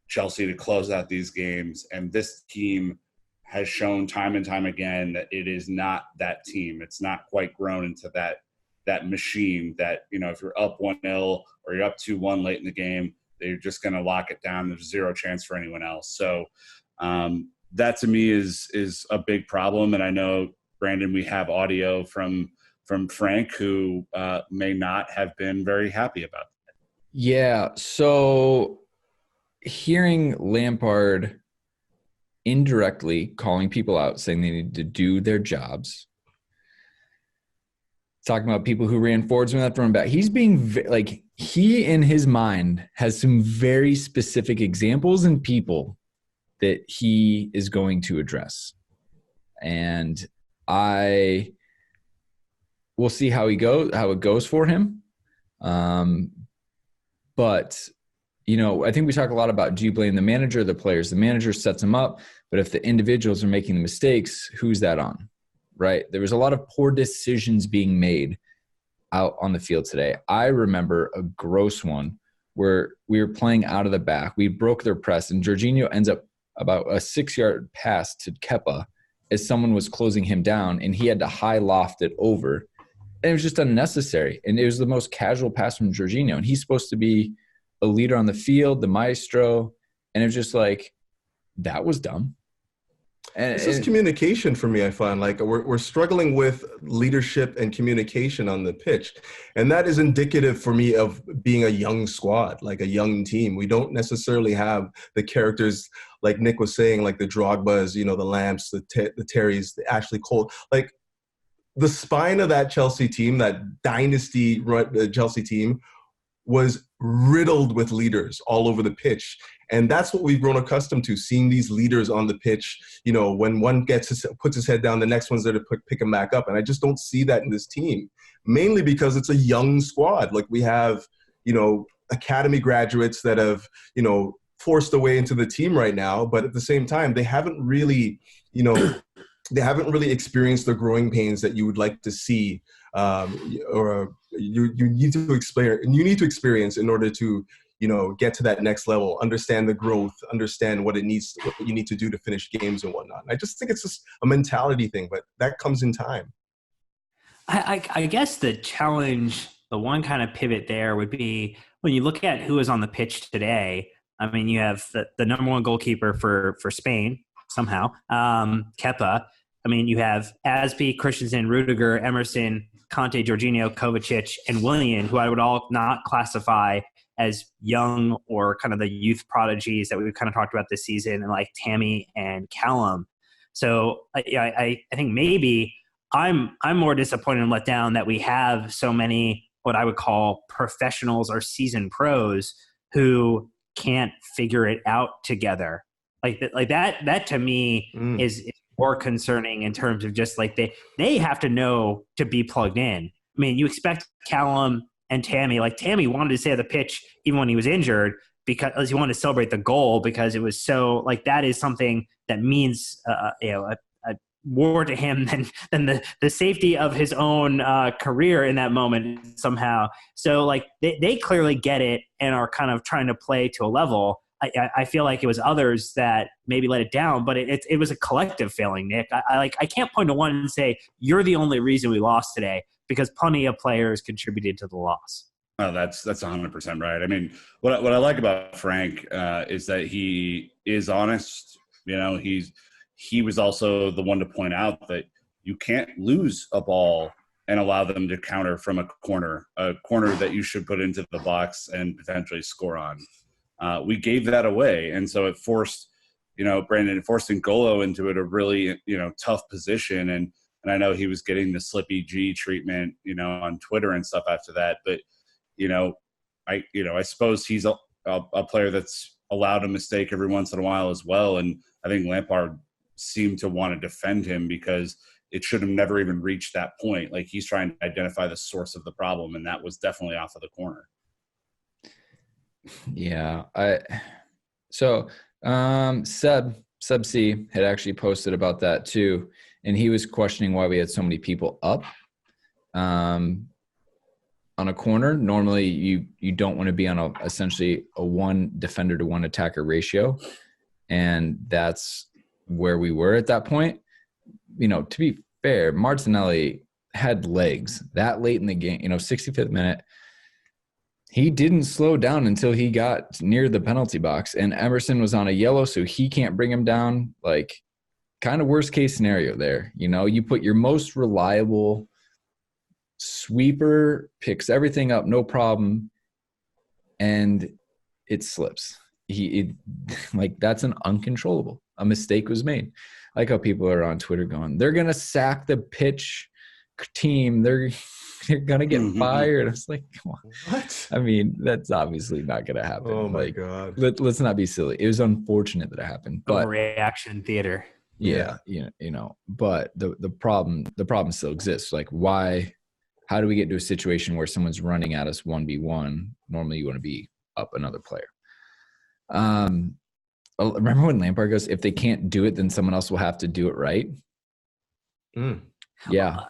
Chelsea to close out these games. And this team has shown time and time again that it is not that team. It's not quite grown into that machine that, if you're up 1-0 or you're up 2-1 late in the game, they're just going to lock it down. There's zero chance for anyone else. So that to me is a big problem. And I know, Brandon, we have audio from Frank, who may not have been very happy about that. Yeah. So hearing Lampard indirectly calling people out, saying they need to do their jobs, talking about people who ran forwards when they have to run back. He's being he in his mind has some very specific examples and people that he is going to address. And I will see how it goes for him. But, I think we talk a lot about, do you blame the manager or the players? The manager sets them up, but if the individuals are making the mistakes, who's that on? Right? There was a lot of poor decisions being made out on the field today. I remember a gross one where we were playing out of the back. We broke their press, and Jorginho ends up about a 6-yard pass to Kepa as someone was closing him down, and he had to high loft it over. And it was just unnecessary. And it was the most casual pass from Jorginho. And he's supposed to be a leader on the field, the maestro. And it was just like, that was dumb. And this is communication for me. I find like we're struggling with leadership and communication on the pitch. And that is indicative for me of being a young squad, like a young team. We don't necessarily have the characters, like Nick was saying, like the Drogbas, the Lamps, the Terrys, the Ashley Cole. Like, the spine of that Chelsea team, that dynasty Chelsea team, was riddled with leaders all over the pitch. And that's what we've grown accustomed to, seeing these leaders on the pitch. When one puts his head down, the next one's there to pick him back up. And I just don't see that in this team, mainly because it's a young squad. Like, we have, academy graduates that have, forced their way into the team right now. But at the same time, they haven't really, they haven't really experienced the growing pains that you would like to see, or you need to experience in order to, get to that next level, understand the growth, understand what you need to do to finish games and whatnot. I just think it's just a mentality thing, but that comes in time. I guess the challenge, the one kind of pivot there would be when you look at who is on the pitch today. I mean, you have the number one goalkeeper for Spain somehow, Kepa. I mean, you have Aspi, Christensen, Rudiger, Emerson, Conte, Jorginho, Kovacic, and Willian, who I would all not classify as young or kind of the youth prodigies that we've kind of talked about this season, and like Tammy and Callum. So I think maybe I'm more disappointed and let down that we have so many what I would call professionals or seasoned pros who can't figure it out together. Like that to me is more concerning in terms of just like they have to know to be plugged in. I mean, you expect Callum and Tammy, like Tammy wanted to stay on the pitch even when he was injured because he wanted to celebrate the goal because it was so like that is something that means more to him than the safety of his own career in that moment somehow. So like they clearly get it and are kind of trying to play to a level. I feel like it was others that maybe let it down, but it was a collective failing, Nick. I can't point to one and say you're the only reason we lost today, because plenty of players contributed to the loss. Oh, that's 100% right. I mean, what I like about Frank is that he is honest. You know, he was also the one to point out that you can't lose a ball and allow them to counter from a corner that you should put into the box and potentially score on. We gave that away, and so it forced, Brandon, it forced N'Golo into a really, tough position. And I know he was getting the Slippy G treatment, on Twitter and stuff after that, but. I suppose he's a player that's allowed a mistake every once in a while as well. And I think Lampard seemed to want to defend him because it should have never even reached that point. Like, he's trying to identify the source of the problem, and that was definitely off of the corner. Yeah. Seb C had actually posted about that too. And he was questioning why we had so many people up. On a corner, normally you don't want to be on essentially a one defender to one attacker ratio. And that's where we were at that point. To be fair, Martinelli had legs that late in the game, 65th minute. He didn't slow down until he got near the penalty box, and Emerson was on a yellow, so he can't bring him down. Like, kind of worst case scenario there. You put your most reliable sweeper, picks everything up, no problem, and it slips. That's an uncontrollable. A mistake was made. Like how people are on Twitter going, they're gonna sack the pitch team. They're gonna get fired. It's like, come on. What? I mean, that's obviously not gonna happen. Oh my God. Let's not be silly. It was unfortunate that it happened, but reaction theater. Yeah, but the problem still exists. Like, why? How do we get to a situation where someone's running at us 1v1? Normally you want to be up another player. Remember when Lampard goes, if they can't do it, then someone else will have to do it right? Yeah.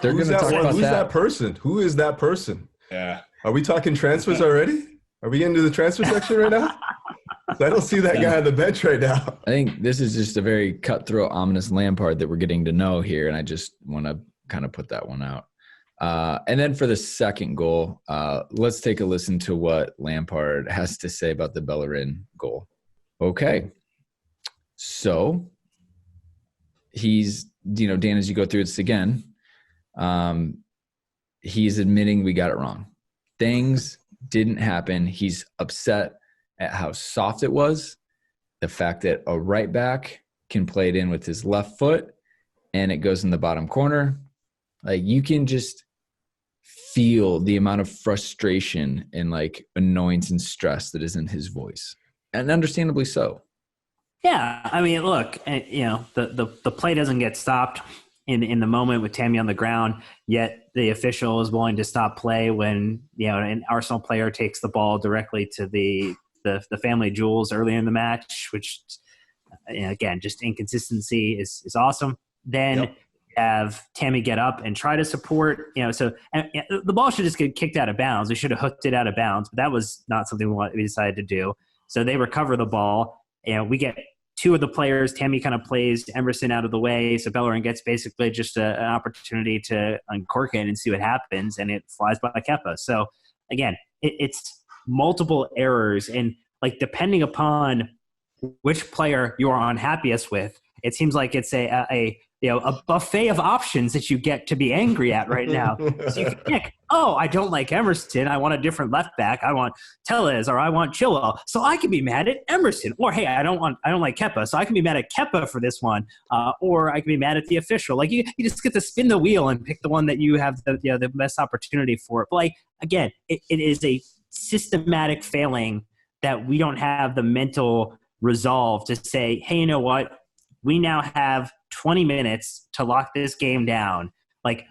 They're going to talk about Who's that person? Who is that person? Yeah. Are we talking transfers already? Are we getting to the transfer section right now? I don't see that guy on the bench right now. I think this is just a very cutthroat, ominous Lampard that we're getting to know here, and I just want to kind of put that one out. And then for the second goal, let's take a listen to what Lampard has to say about the Bellerin goal. Okay. So he's, Dan, as you go through this again, he's admitting we got it wrong. Things didn't happen. He's upset at how soft it was. The fact that a right back can play it in with his left foot and it goes in the bottom corner. Like, you can just feel the amount of frustration and annoyance and stress that is in his voice, and understandably so. Yeah, I mean, look, the play doesn't get stopped in the moment with Tammy on the ground, yet the official is willing to stop play when an Arsenal player takes the ball directly to the family jewels early in the match, which again, just inconsistency is awesome. Then have Tammy get up and try to support, so the ball should just get kicked out of bounds. We should have hooked it out of bounds, but that was not something we decided to do. So they recover the ball, we get two of the players. Tammy kind of plays Emerson out of the way, so Bellerin gets basically just an opportunity to uncork it and see what happens, and it flies by Kepa. So again, it's multiple errors, and depending upon which player you are unhappiest with, it seems like it's a buffet of options that you get to be angry at right now. So you can pick, I don't like Emerson. I want a different left back. I want Tellez, or I want Chilwell. So I can be mad at Emerson. Or, hey, I don't like Kepa, so I can be mad at Kepa for this one. Or I can be mad at the official. You just get to spin the wheel and pick the one that you have the best opportunity for. But again, it is a systematic failing that we don't have the mental resolve to say, hey, you know what? We now have 20 minutes to lock this game down.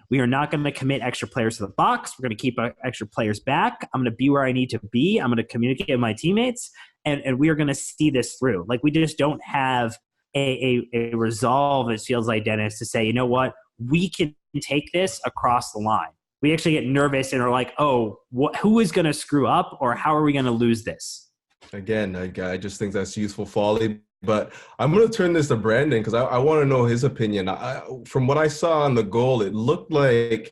We are not going to commit extra players to the box. We're going to keep extra players back. I'm going to be where I need to be. I'm going to communicate with my teammates, and we are going to see this through. We just don't have a resolve, it feels like, Dennis, to say, you know what? We can take this across the line. We actually get nervous and are like, who is going to screw up, or how are we going to lose this? Again, I just think that's useful folly. But I'm going to turn this to Brandon because I want to know his opinion. From what I saw on the goal, it looked like,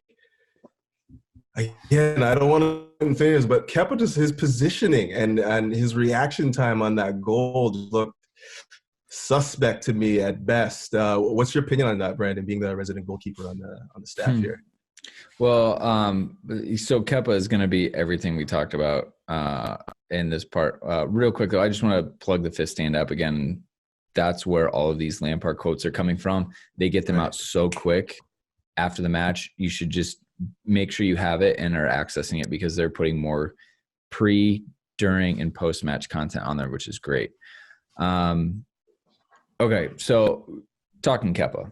again, I don't want to point fingers, but Kepa, just his positioning and his reaction time on that goal looked suspect to me at best. What's your opinion on that, Brandon, being the resident goalkeeper on the staff here? Well, so Kepa is going to be everything we talked about in this part. Real quick, though, I just want to plug the fifth stand up again. That's where all of these Lampard quotes are coming from. They get them out so quick after the match. You should just make sure you have it and are accessing it because they're putting more pre, during, and post-match content on there, which is great. Okay, so talking Kepa.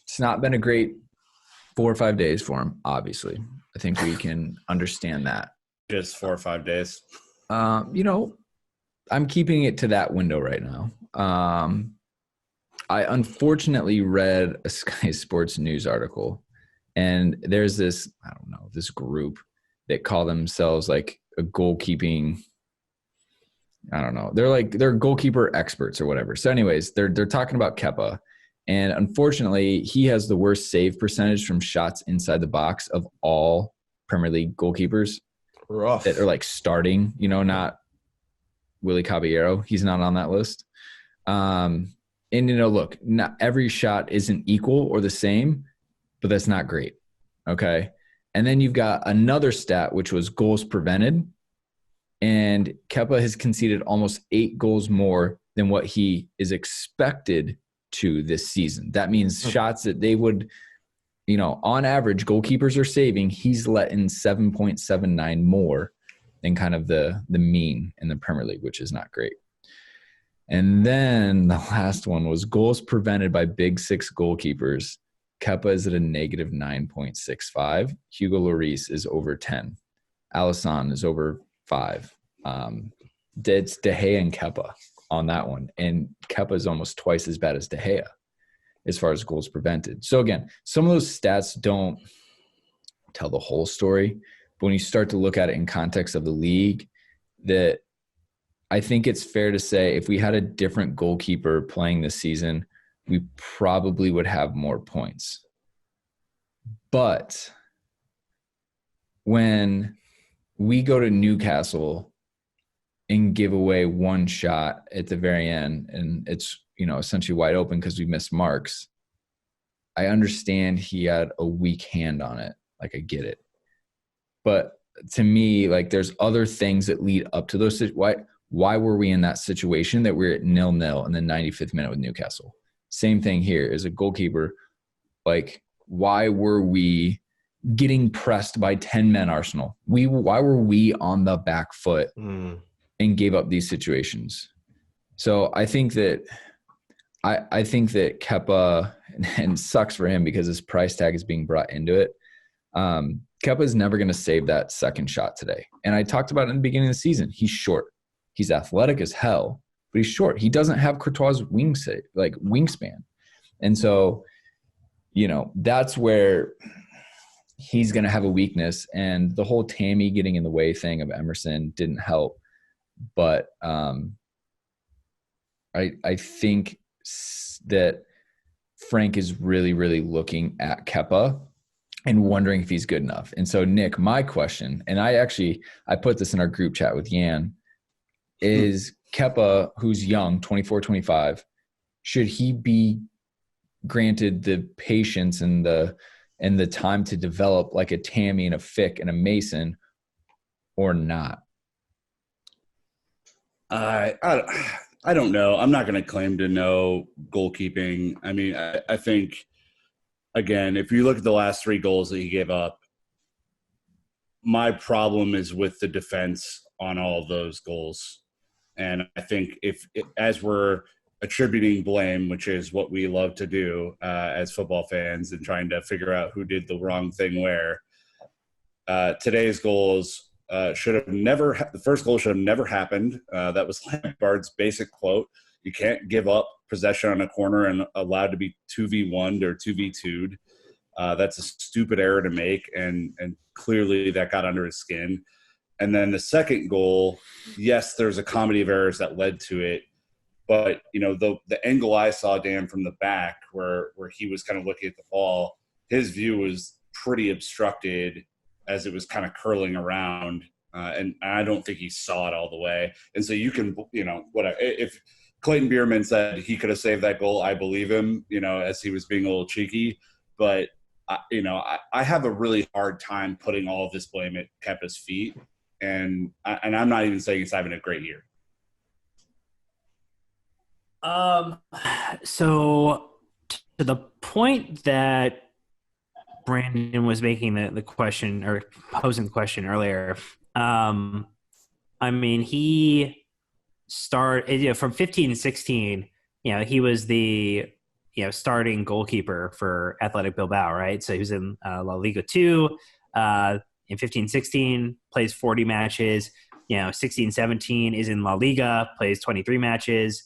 It's not been a great 4 or 5 days for him, obviously. I think we can understand that. Just 4 or 5 days. I'm keeping it to that window right now. I unfortunately read a Sky Sports News article, and there's this group that call themselves like a goalkeeping. I don't know. They're goalkeeper experts or whatever. So anyways, they're talking about Kepa. And unfortunately, he has the worst save percentage from shots inside the box of all Premier League goalkeepers. Rough. That are like starting, not Willie Caballero. He's not on that list. And, look, not every shot isn't equal or the same, but that's not great. Okay. And then you've got another stat, which was goals prevented. And Kepa has conceded almost 8 goals more than what he is expected to this season. That means shots that they would, on average, goalkeepers are saving. He's let in 7.79 more than kind of the mean in the Premier League, which is not great. And then the last one was goals prevented by Big Six goalkeepers. Kepa is at a negative 9.65. Hugo Lloris is over 10. Alisson is over 5. It's De Gea and Kepa on that one. And Kepa is almost twice as bad as De Gea as far as goals prevented. So again, some of those stats don't tell the whole story. But when you start to look at it in context of the league, that I think it's fair to say if we had a different goalkeeper playing this season, we probably would have more points. But when we go to Newcastle and give away one shot at the very end, and it's, essentially wide open because we missed marks, I understand he had a weak hand on it. Like, I get it. But to me, like, there's other things that lead up to those. Why were we in that situation that we're at 0-0 in the 95th minute with Newcastle? Same thing here as a goalkeeper. Like, why were we getting pressed by 10 men Arsenal? Why were we on the back foot and gave up these situations? So I think that Kepa, and it sucks for him because his price tag is being brought into it. Kepa is never going to save that second shot today. And I talked about it in the beginning of the season. He's short. He's athletic as hell, but he's short. He doesn't have Courtois' wingspan. And so, that's where he's going to have a weakness. And the whole Tammy getting in the way thing of Emerson didn't help. But I think that Frank is really, really looking at Kepa and wondering if he's good enough. And so, Nick, my question, and I put this in our group chat with Yan, is Kepa, who's young, 24, 25, should he be granted the patience and the time to develop like a Tammy and a Fick and a Mason, or not? I don't know. I'm not going to claim to know goalkeeping. I mean, I think, again, if you look at the last 3 goals that he gave up, my problem is with the defense on all of those goals. And I think as we're attributing blame, which is what we love to do as football fans and trying to figure out who did the wrong thing where, today's goals the first goal should have never happened. That was Lampard's basic quote. You can't give up possession on a corner and allowed to be 2v1'd or 2v2'd. That's a stupid error to make, and clearly that got under his skin. And then the second goal, yes, there's a comedy of errors that led to it. But, the angle I saw, Dan, from the back where he was kind of looking at the ball, his view was pretty obstructed as it was kind of curling around. And I don't think he saw it all the way. And so you can, whatever. If Clayton Bierman said he could have saved that goal, I believe him, as he was being a little cheeky. But, I have a really hard time putting all of this blame at Kepa's feet. And I'm not even saying he's having a great year. So to the point that Brandon was making the question or posing the question earlier, he started, from 15 and 16, he was the, starting goalkeeper for Athletic Bilbao, right? So he was in La Liga 2, in 15-16, plays 40 matches, 16-17 is in La Liga, plays 23 matches,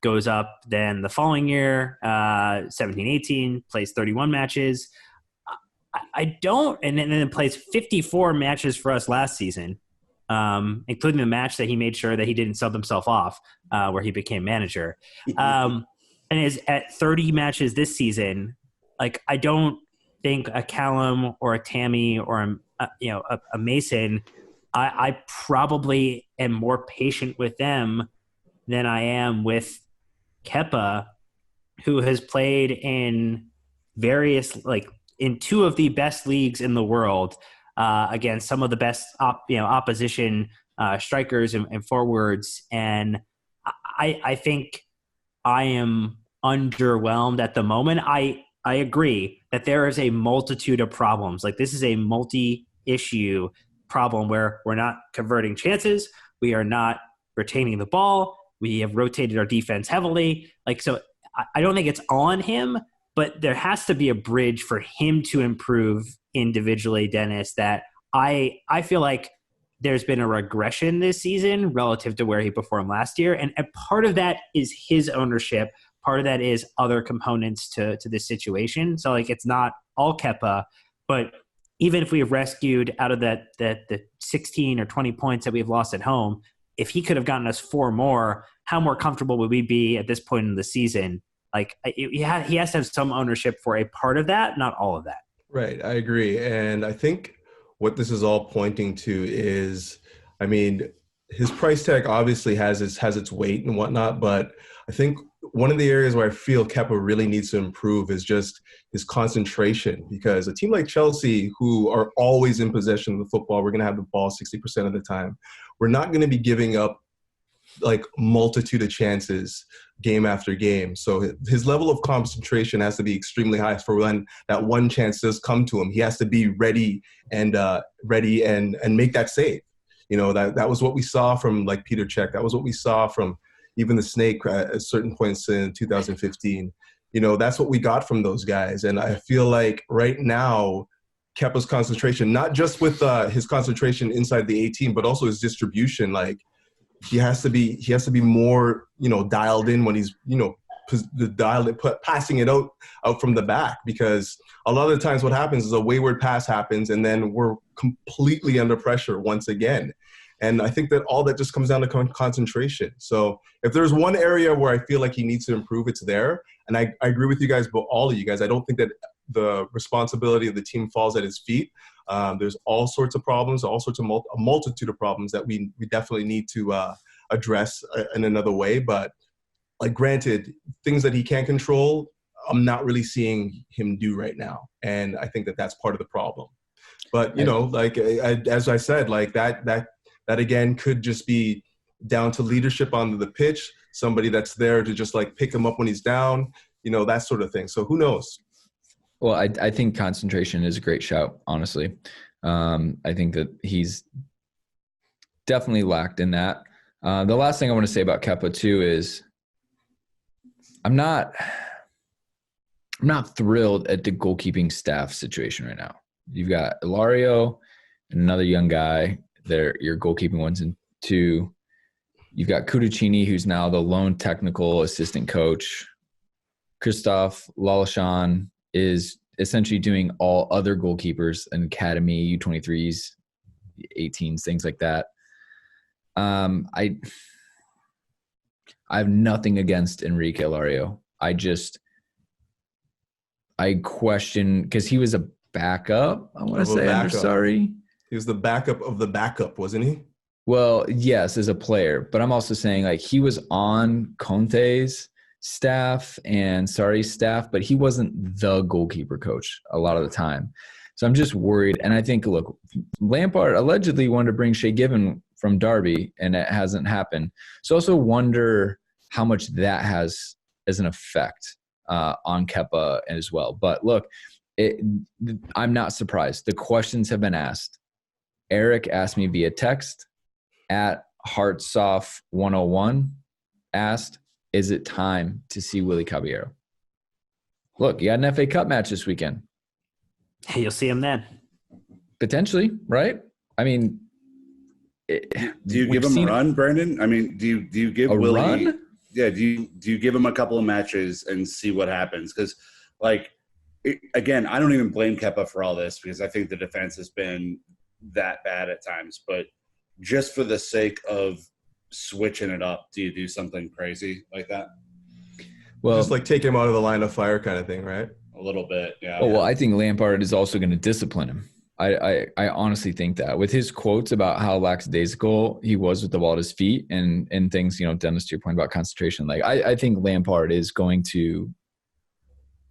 goes up then the following year, 17-18, plays 31 matches. And then plays 54 matches for us last season, including the match that he made sure that he didn't sub himself off, where he became manager. And is at 30 matches this season. Like, I don't think a Callum or a Tammy or a Mason, I probably am more patient with them than I am with Kepa, who has played in various, in two of the best leagues in the world, against some of the best opposition strikers and forwards. And I think I am underwhelmed at the moment. I agree that there is a multitude of problems. Like, this is a multi-issue problem where we're not converting chances. We are not retaining the ball. We have rotated our defense heavily. So I don't think it's on him, but there has to be a bridge for him to improve individually, Dennis, that I feel like there's been a regression this season relative to where he performed last year. And part of that is his ownership. Part of that is other components to this situation. So, it's not all Kepa, but even if we have rescued out of the 16 or 20 points that we've lost at home, if he could have gotten us 4 more, how more comfortable would we be at this point in the season? He has to have some ownership for a part of that, not all of that. Right. I agree. And I think what this is all pointing to is, his price tag obviously has its weight and whatnot, but I think one of the areas where I feel Kepa really needs to improve is just his concentration, because a team like Chelsea, who are always in possession of the football, we're going to have the ball 60% of the time. We're not going to be giving up multitude of chances game after game. So his level of concentration has to be extremely high for when that one chance does come to him. He has to be ready and make that save. That was what we saw from Peter Cech. That was what we saw from even the Snake at certain points in 2015. That's what we got from those guys. And I feel like right now, Kepa's concentration, not just with his concentration inside the 18, but also his distribution, he has to be more, dialed in when he's, passing it out from the back, because a lot of the times what happens is a wayward pass happens and then we're completely under pressure once again. And I think that all that just comes down to concentration. So if there's one area where I feel like he needs to improve, it's there. And I agree with you guys, but all of you guys, I don't think that the responsibility of the team falls at his feet. There's all sorts of problems, a multitude of problems that we definitely need to address in another way. But granted, things that he can't control, I'm not really seeing him do right now. And I think that that's part of the problem. But, as I said, that again could just be down to leadership on the pitch, somebody that's there to just pick him up when he's down, that sort of thing. So who knows? Well, I think concentration is a great shout, honestly. I think that he's definitely lacked in that. The last thing I want to say about Kepa too is I'm not thrilled at the goalkeeping staff situation right now. You've got Ilario and another young guy. They're your goalkeeping 1 and 2. You've got Cudicini, who's now the lone technical assistant coach. Christophe Lalachan is essentially doing all other goalkeepers and academy U23s 18s, things like that. I have nothing against Enrique Alario. I question, because he was a backup, I want to say, under Sarri. He was the backup of the backup, wasn't he? Well, yes, as a player, but I'm also saying like he was on Conte's staff and Sarri's staff, but he wasn't the goalkeeper coach a lot of the time. So I'm just worried. And I think, look, Lampard allegedly wanted to bring Shea Given from Derby, and it hasn't happened. So I also wonder how much that has as an effect on Kepa as well. But look, I'm not surprised. The questions have been asked. Eric asked me via text at Heartsoft101, asked, is it time to see Willy Caballero? Look, you got an FA Cup match this weekend. Hey, you'll see him then. Potentially, right? I mean, do you give him a run, Brandon? I mean, do you give a Willy run? Yeah, do you give him a couple of matches and see what happens? Because, again, I don't even blame Kepa for all this because I think the defense has been that bad at times. But just for the sake of switching it up, do you do something crazy like that? Well, just like take him out of the line of fire kind of thing, right? A little bit, yeah. Oh, well, I think Lampard is also going to discipline him. I honestly think that with his quotes about how lackadaisical he was with the ball at his feet and things, Dennis, to your point about concentration, I think Lampard is going to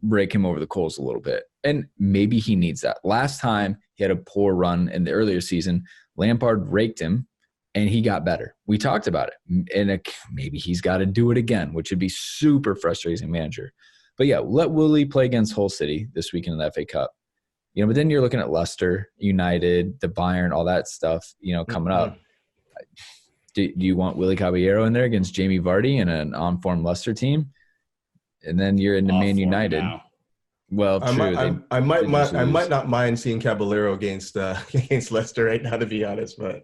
break him over the coals a little bit. And maybe he needs that. Last time he had a poor run in the earlier season, Lampard raked him and he got better. We talked about it. And maybe he's got to do it again, which would be super frustrating as a manager. But yeah, let Willy play against Hull City this weekend in the FA Cup. But then you're looking at Leicester, United, the Bayern, all that stuff, coming up. Do you want Willy Caballero in there against Jamie Vardy and an on-form Leicester team? And then you're into Man United. Now. Well, true. I might not mind seeing Caballero against Leicester right now, to be honest. But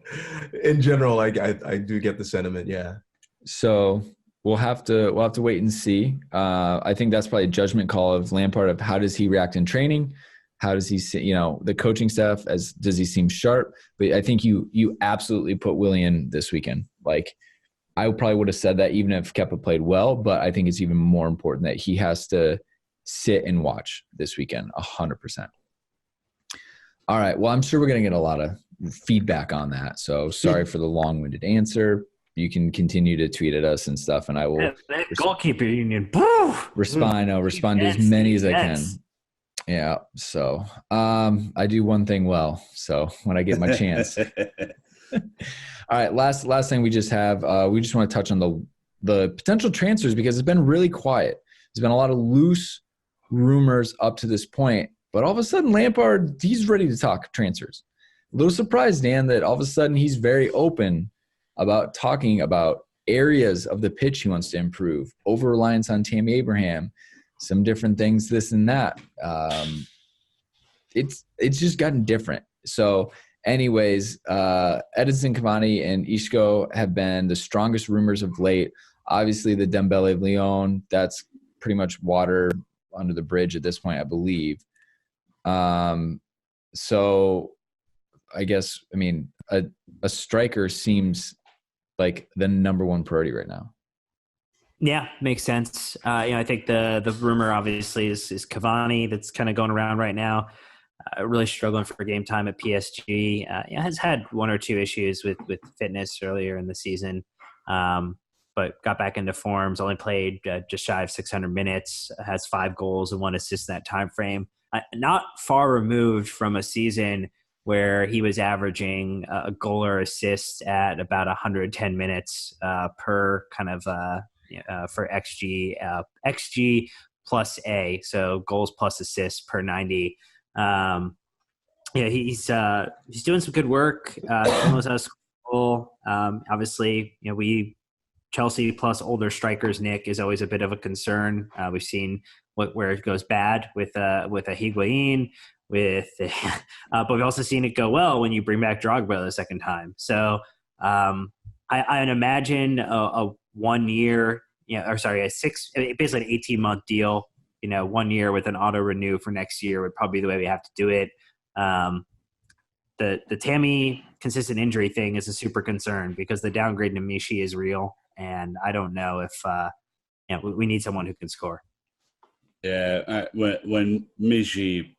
in general, I do get the sentiment. Yeah. So we'll have to wait and see. I think that's probably a judgment call of Lampard of how does he react in training. How does he see, the coaching staff, does he seem sharp? But I think you absolutely put Willy in this weekend. I probably would have said that even if Kepa played well, but I think it's even more important that he has to sit and watch this weekend 100%. All right. Well, I'm sure we're going to get a lot of feedback on that. So sorry for the long-winded answer. You can continue to tweet at us and stuff, and I will that goalkeeper union. respond to as many as I can. Yeah. So I do one thing well. So when I get my chance. All right. Last thing we just have, we just want to touch on the potential transfers because it's been really quiet. There's been a lot of loose rumors up to this point, but all of a sudden Lampard, he's ready to talk transfers. A little surprised, Dan, that all of a sudden he's very open about talking about areas of the pitch he wants to improve, over-reliance on Tammy Abraham, some different things, this and that. It's just gotten different. So anyways, Edinson Cavani and Isco have been the strongest rumors of late. Obviously, the Dembele of Lyon, that's pretty much water under the bridge at this point, I believe. So I guess, a striker seems like the number one priority right now. Yeah, makes sense. I think the rumor obviously is Cavani that's kind of going around right now. Really struggling for game time at PSG. Has had one or two issues with fitness earlier in the season, but got back into forms. Only played just shy of 600 minutes. Has 5 goals and 1 assist in that time frame. Not far removed from a season where he was averaging a goal or assist at about 110 minutes per kind of for XG plus A, so goals plus assists per 90. He's doing some good work. Almost has a goal. Obviously, Chelsea plus older strikers, Nick, is always a bit of a concern. We've seen where it goes bad with a Higuain, but we've also seen it go well when you bring back Drogba the second time. So I imagine a 1 year, basically an 18-month deal. 1 year with an auto renew for next year would probably be the way we have to do it. The Tammy consistent injury thing is a super concern because the downgrade to Mishi is real, and I don't know if we need someone who can score. Yeah, when Mishi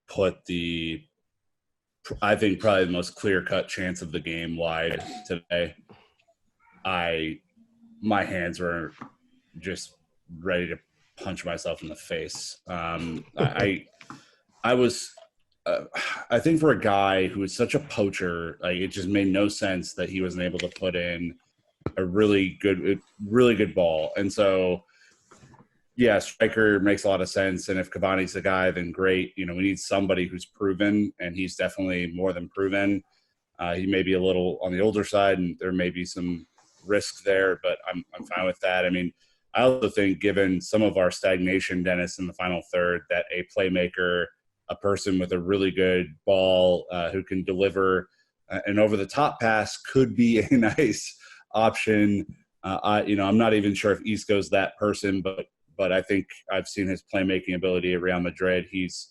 put I think probably the most clear-cut chance of the game wide today, my hands were just ready to punch myself in the face. I was, I think for a guy who is such a poacher, like it just made no sense that he wasn't able to put in a really good ball. And so, yeah, striker makes a lot of sense. And if Cavani's the guy, then great. We need somebody who's proven, and he's definitely more than proven. He may be a little on the older side, and there may be some risk there, but I'm fine with that. I mean, I also think given some of our stagnation, Dennis, in the final third, that a playmaker, a person with a really good ball who can deliver an over-the-top pass could be a nice option. I'm not even sure if Isco's that person, but I think I've seen his playmaking ability at Real Madrid. He's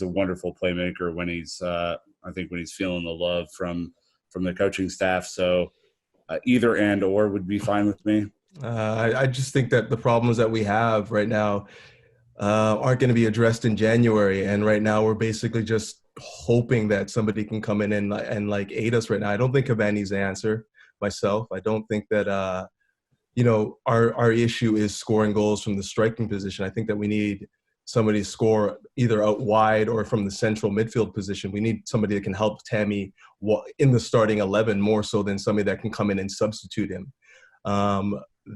a wonderful playmaker when he's feeling the love from the coaching staff. So either and or would be fine with me. I just think that the problems that we have right now aren't going to be addressed in January. And right now we're basically just hoping that somebody can come in and like aid us right now. I don't think Cavani's the answer myself. I don't think that, our issue is scoring goals from the striking position. I think that we need somebody to score either out wide or from the central midfield position. We need somebody that can help Tammy in the starting 11 more so than somebody that can come in and substitute him.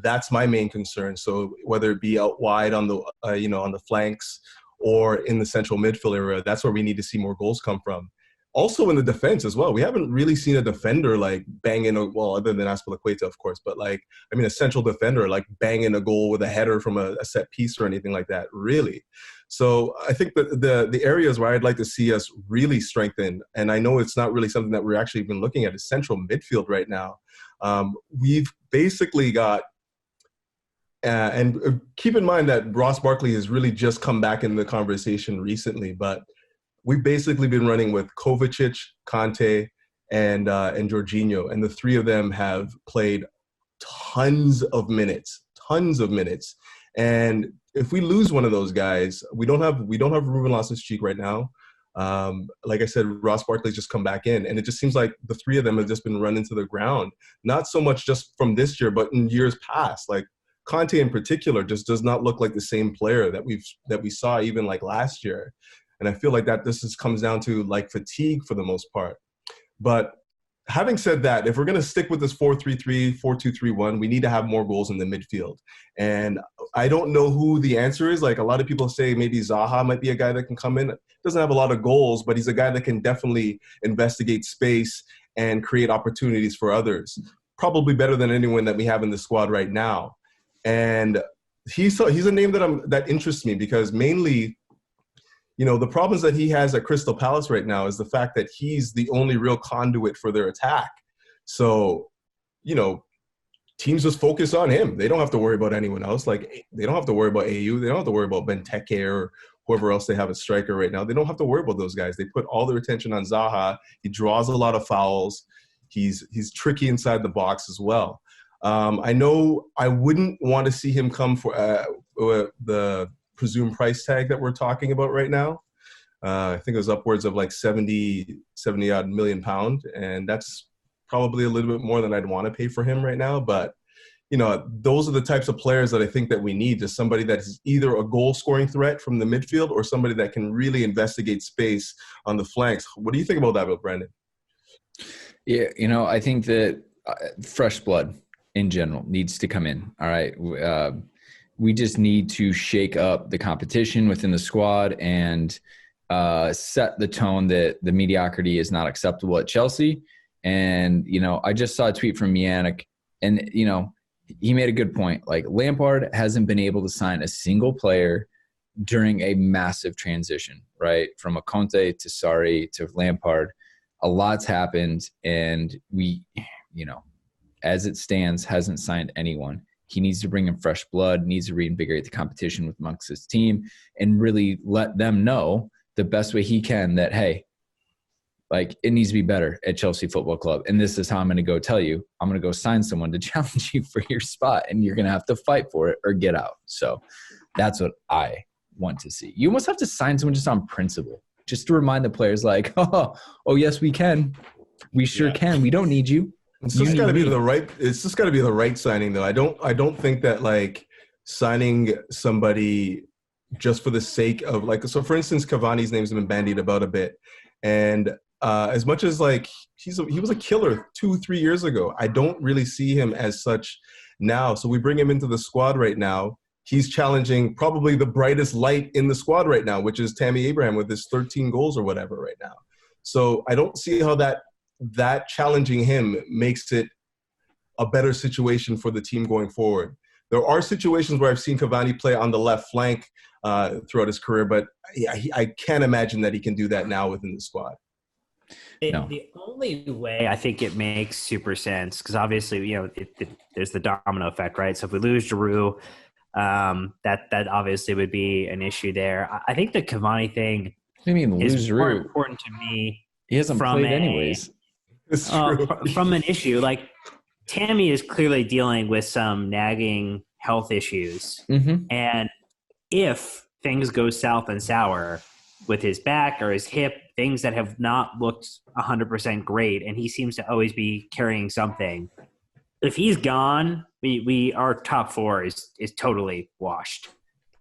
That's my main concern. So whether it be out wide on the on the flanks or in the central midfield area, that's where we need to see more goals come from. Also in the defense as well. We haven't really seen a defender like bang in other than Azpilicueta, of course, but a central defender like bang in a goal with a header from a set piece or anything like that, really. So I think that the areas where I'd like to see us really strengthen, and I know it's not really something that we're actually even looking at, is central midfield right now. We've basically got and keep in mind that Ross Barkley has really just come back into the conversation recently, but we've basically been running with Kovacic, Kante, and Jorginho, and the three of them have played tons of minutes. And if we lose one of those guys, we don't have Ruben Loftus-Cheek right now. Like I said, Ross Barkley's just come back in, and it just seems like the three of them have just been run into the ground. Not so much just from this year, but in years past. Like Conte in particular just does not look like the same player that we saw even like last year. And I feel like that this comes down to like fatigue for the most part. But having said that, if we're going to stick with this 4-3-3, 4-2-3-1, we need to have more goals in the midfield. And I don't know who the answer is. Like a lot of people say maybe Zaha might be a guy that can come in. Doesn't have a lot of goals, but he's a guy that can definitely investigate space and create opportunities for others. Probably better than anyone that we have in the squad right now. And he's a name that interests me because mainly, the problems that he has at Crystal Palace right now is the fact that he's the only real conduit for their attack. So, teams just focus on him. They don't have to worry about anyone else. Like, they don't have to worry about AU. They don't have to worry about Benteke or whoever else they have a striker right now. They don't have to worry about those guys. They put all their attention on Zaha. He draws a lot of fouls. He's tricky inside the box as well. I know I wouldn't want to see him come for the presumed price tag that we're talking about right now. I think it was upwards of like 70 odd million pound. And that's probably a little bit more than I'd want to pay for him right now. But, those are the types of players that I think that we need, just somebody that is either a goal scoring threat from the midfield or somebody that can really investigate space on the flanks. What do you think about that, Brandon? Yeah, I think that fresh blood in general needs to come in. All right. We just need to shake up the competition within the squad and set the tone that the mediocrity is not acceptable at Chelsea. And, I just saw a tweet from Yannick, and, he made a good point. Like, Lampard hasn't been able to sign a single player during a massive transition, right? From a Conte to Sarri to Lampard. A lot's happened, and we, as it stands, hasn't signed anyone. He needs to bring in fresh blood, needs to reinvigorate the competition amongst his team, and really let them know the best way he can that, hey, Like, it needs to be better at Chelsea Football Club. And this is how I'm going to go tell you. I'm going to go sign someone to challenge you for your spot, and you're going to have to fight for it or get out. So that's what I want to see. You almost have to sign someone just on principle, just to remind the players like, oh yes, we can. We sure can. We don't need you. It's just got to be the right. It's just got to be the right signing, though. I don't think that like signing somebody just for the sake of like. So, for instance, Cavani's name's been bandied about a bit, and as much as like he was a killer 2-3 years ago, I don't really see him as such now. So we bring him into the squad right now. He's challenging probably the brightest light in the squad right now, which is Tammy Abraham with his 13 goals or whatever right now. So I don't see how that challenging him makes it a better situation for the team going forward. There are situations where I've seen Cavani play on the left flank throughout his career, but I can't imagine that he can do that now within the squad. No. The only way I think it makes super sense, because obviously, there's the domino effect, right? So if we lose Giroud, that obviously would be an issue there. I think the Cavani thing is more important to me. He hasn't played anyways. It's true. From an issue, like Tammy is clearly dealing with some nagging health issues. Mm-hmm. And if things go south and sour with his back or his hip, things that have not looked 100% great, and he seems to always be carrying something. If he's gone, our top four is totally washed.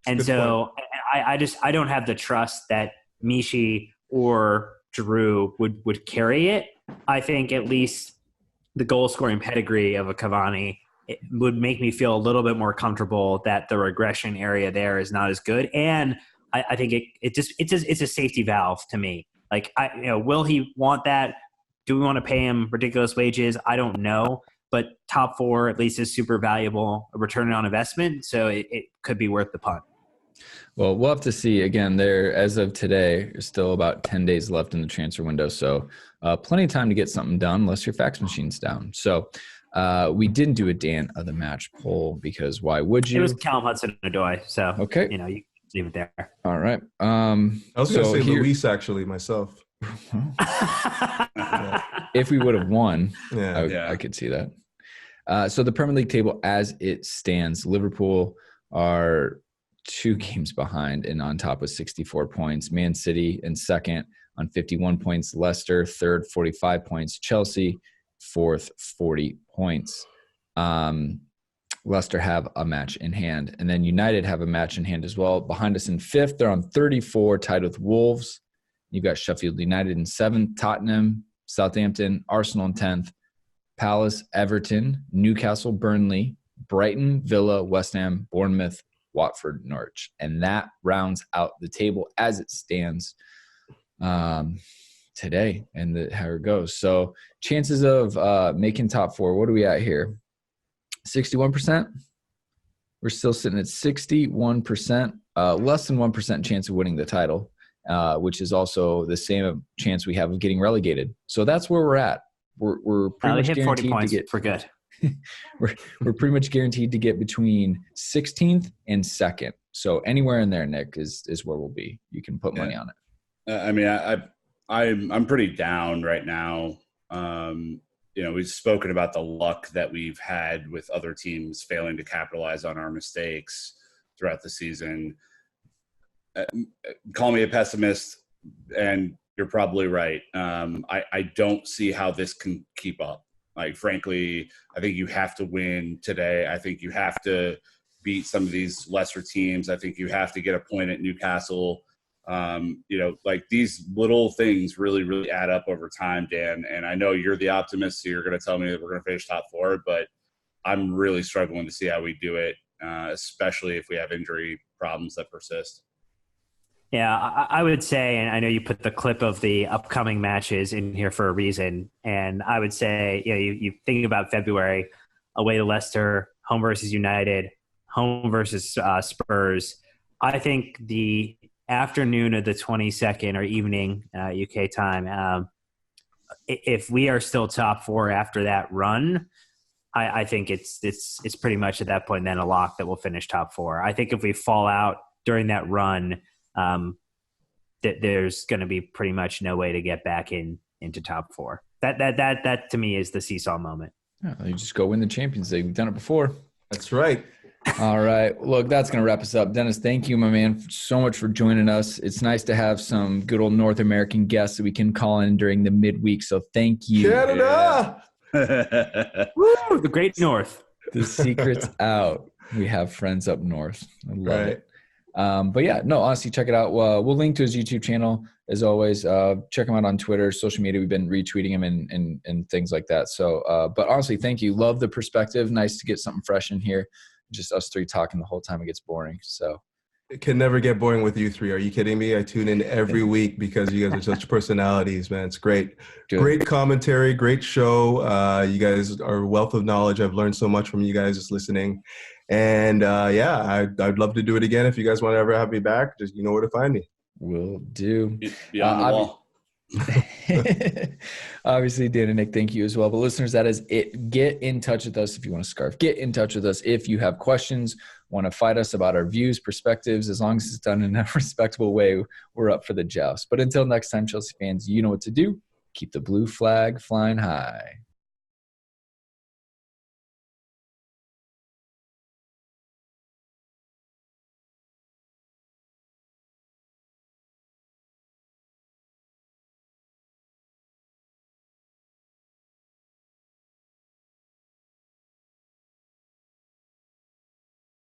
And so I don't have the trust that Mishi or Giroud would carry it. I think at least the goal scoring pedigree of a Cavani would make me feel a little bit more comfortable that the regression area there is not as good. And I think it's a safety valve to me. Like, will he want that? Do we want to pay him ridiculous wages? I don't know. But top four at least is super valuable, a return on investment. So it could be worth the punt. Well, we'll have to see. Again, there, as of today, there's still about 10 days left in the transfer window. So plenty of time to get something done unless your fax machine's down. So we didn't do a Dan of the match poll because why would you? It was Callum Hudson-Odoi. So, okay. You leave it there. All right. I was going to say Luis, actually, myself. If we would have won, I could see that. So the Premier League table as it stands, Liverpool are 2 games behind and on top with 64 points. Man City in second on 51 points. Leicester third, 45 points. Chelsea fourth, 40 points. Leicester have a match in hand. And then United have a match in hand as well. Behind us in fifth, they're on 34, tied with Wolves. You've got Sheffield United in seventh, Tottenham, Southampton, Arsenal in 10th, Palace, Everton, Newcastle, Burnley, Brighton, Villa, West Ham, Bournemouth, Watford, Norwich. And that rounds out the table as it stands today and how it goes. So chances of making top four, what are we at here? 61%? We're still sitting at 61%, less than 1% chance of winning the title, which is also the same chance we have of getting relegated. So that's where we're at. We're pretty much hit 40 guaranteed points to get for good. we're pretty much guaranteed to get between 16th and 2nd. So anywhere in there, Nick, is where we'll be. You can put money on it. I mean, I'm pretty down right now. We've spoken about the luck that we've had with other teams failing to capitalize on our mistakes throughout the season. Call me a pessimist, and you're probably right. I don't see how this can keep up. Like, frankly, I think you have to win today. I think you have to beat some of these lesser teams. I think you have to get a point at Newcastle. Like, these little things really, really add up over time, Dan. And I know you're the optimist, so you're going to tell me that we're going to finish top four, but I'm really struggling to see how we do it, especially if we have injury problems that persist. Yeah, I would say, and I know you put the clip of the upcoming matches in here for a reason, and I would say, you think about February, away to Leicester, home versus United, home versus Spurs. I think the afternoon of the 22nd or evening UK time, if we are still top four after that run, I think it's pretty much at that point then a lock that we'll finish top four. I think if we fall out during that run, that there's going to be pretty much no way to get back in into top 4. That to me is the seesaw moment. Yeah, you just go win the Champions League. We've done it before. That's right. All right. Look, that's going to wrap us up. Dennis, thank you, my man, so much for joining us. It's nice to have some good old North American guests that we can call in during the midweek. So thank you. Canada. Woo, the Great North. The secret's out. We have friends up north. I love it. But yeah, no, honestly, check it out. We'll link to his YouTube channel as always. Check him out on Twitter, social media. We've been retweeting him and things like that. So, but honestly, thank you. Love the perspective. Nice to get something fresh in here. Just us three talking the whole time. It gets boring. So It can never get boring with you three. Are you kidding me? I tune in every week because you guys are such personalities, man. It's great. Good. Great commentary, great show. You guys are a wealth of knowledge. I've learned so much from you guys just listening. And yeah, I'd love to do it again. If you guys want to ever have me back, just you know where to find me. Will do. Beyond the wall. Obviously, Dan and Nick, thank you as well. But listeners, that is it. Get in touch with us if you want a scarf. Get in touch with us if you have questions, want to fight us about our views, perspectives. As long as it's done in a respectable way, we're up for the joust. But until next time, Chelsea fans, you know what to do. Keep the blue flag flying high.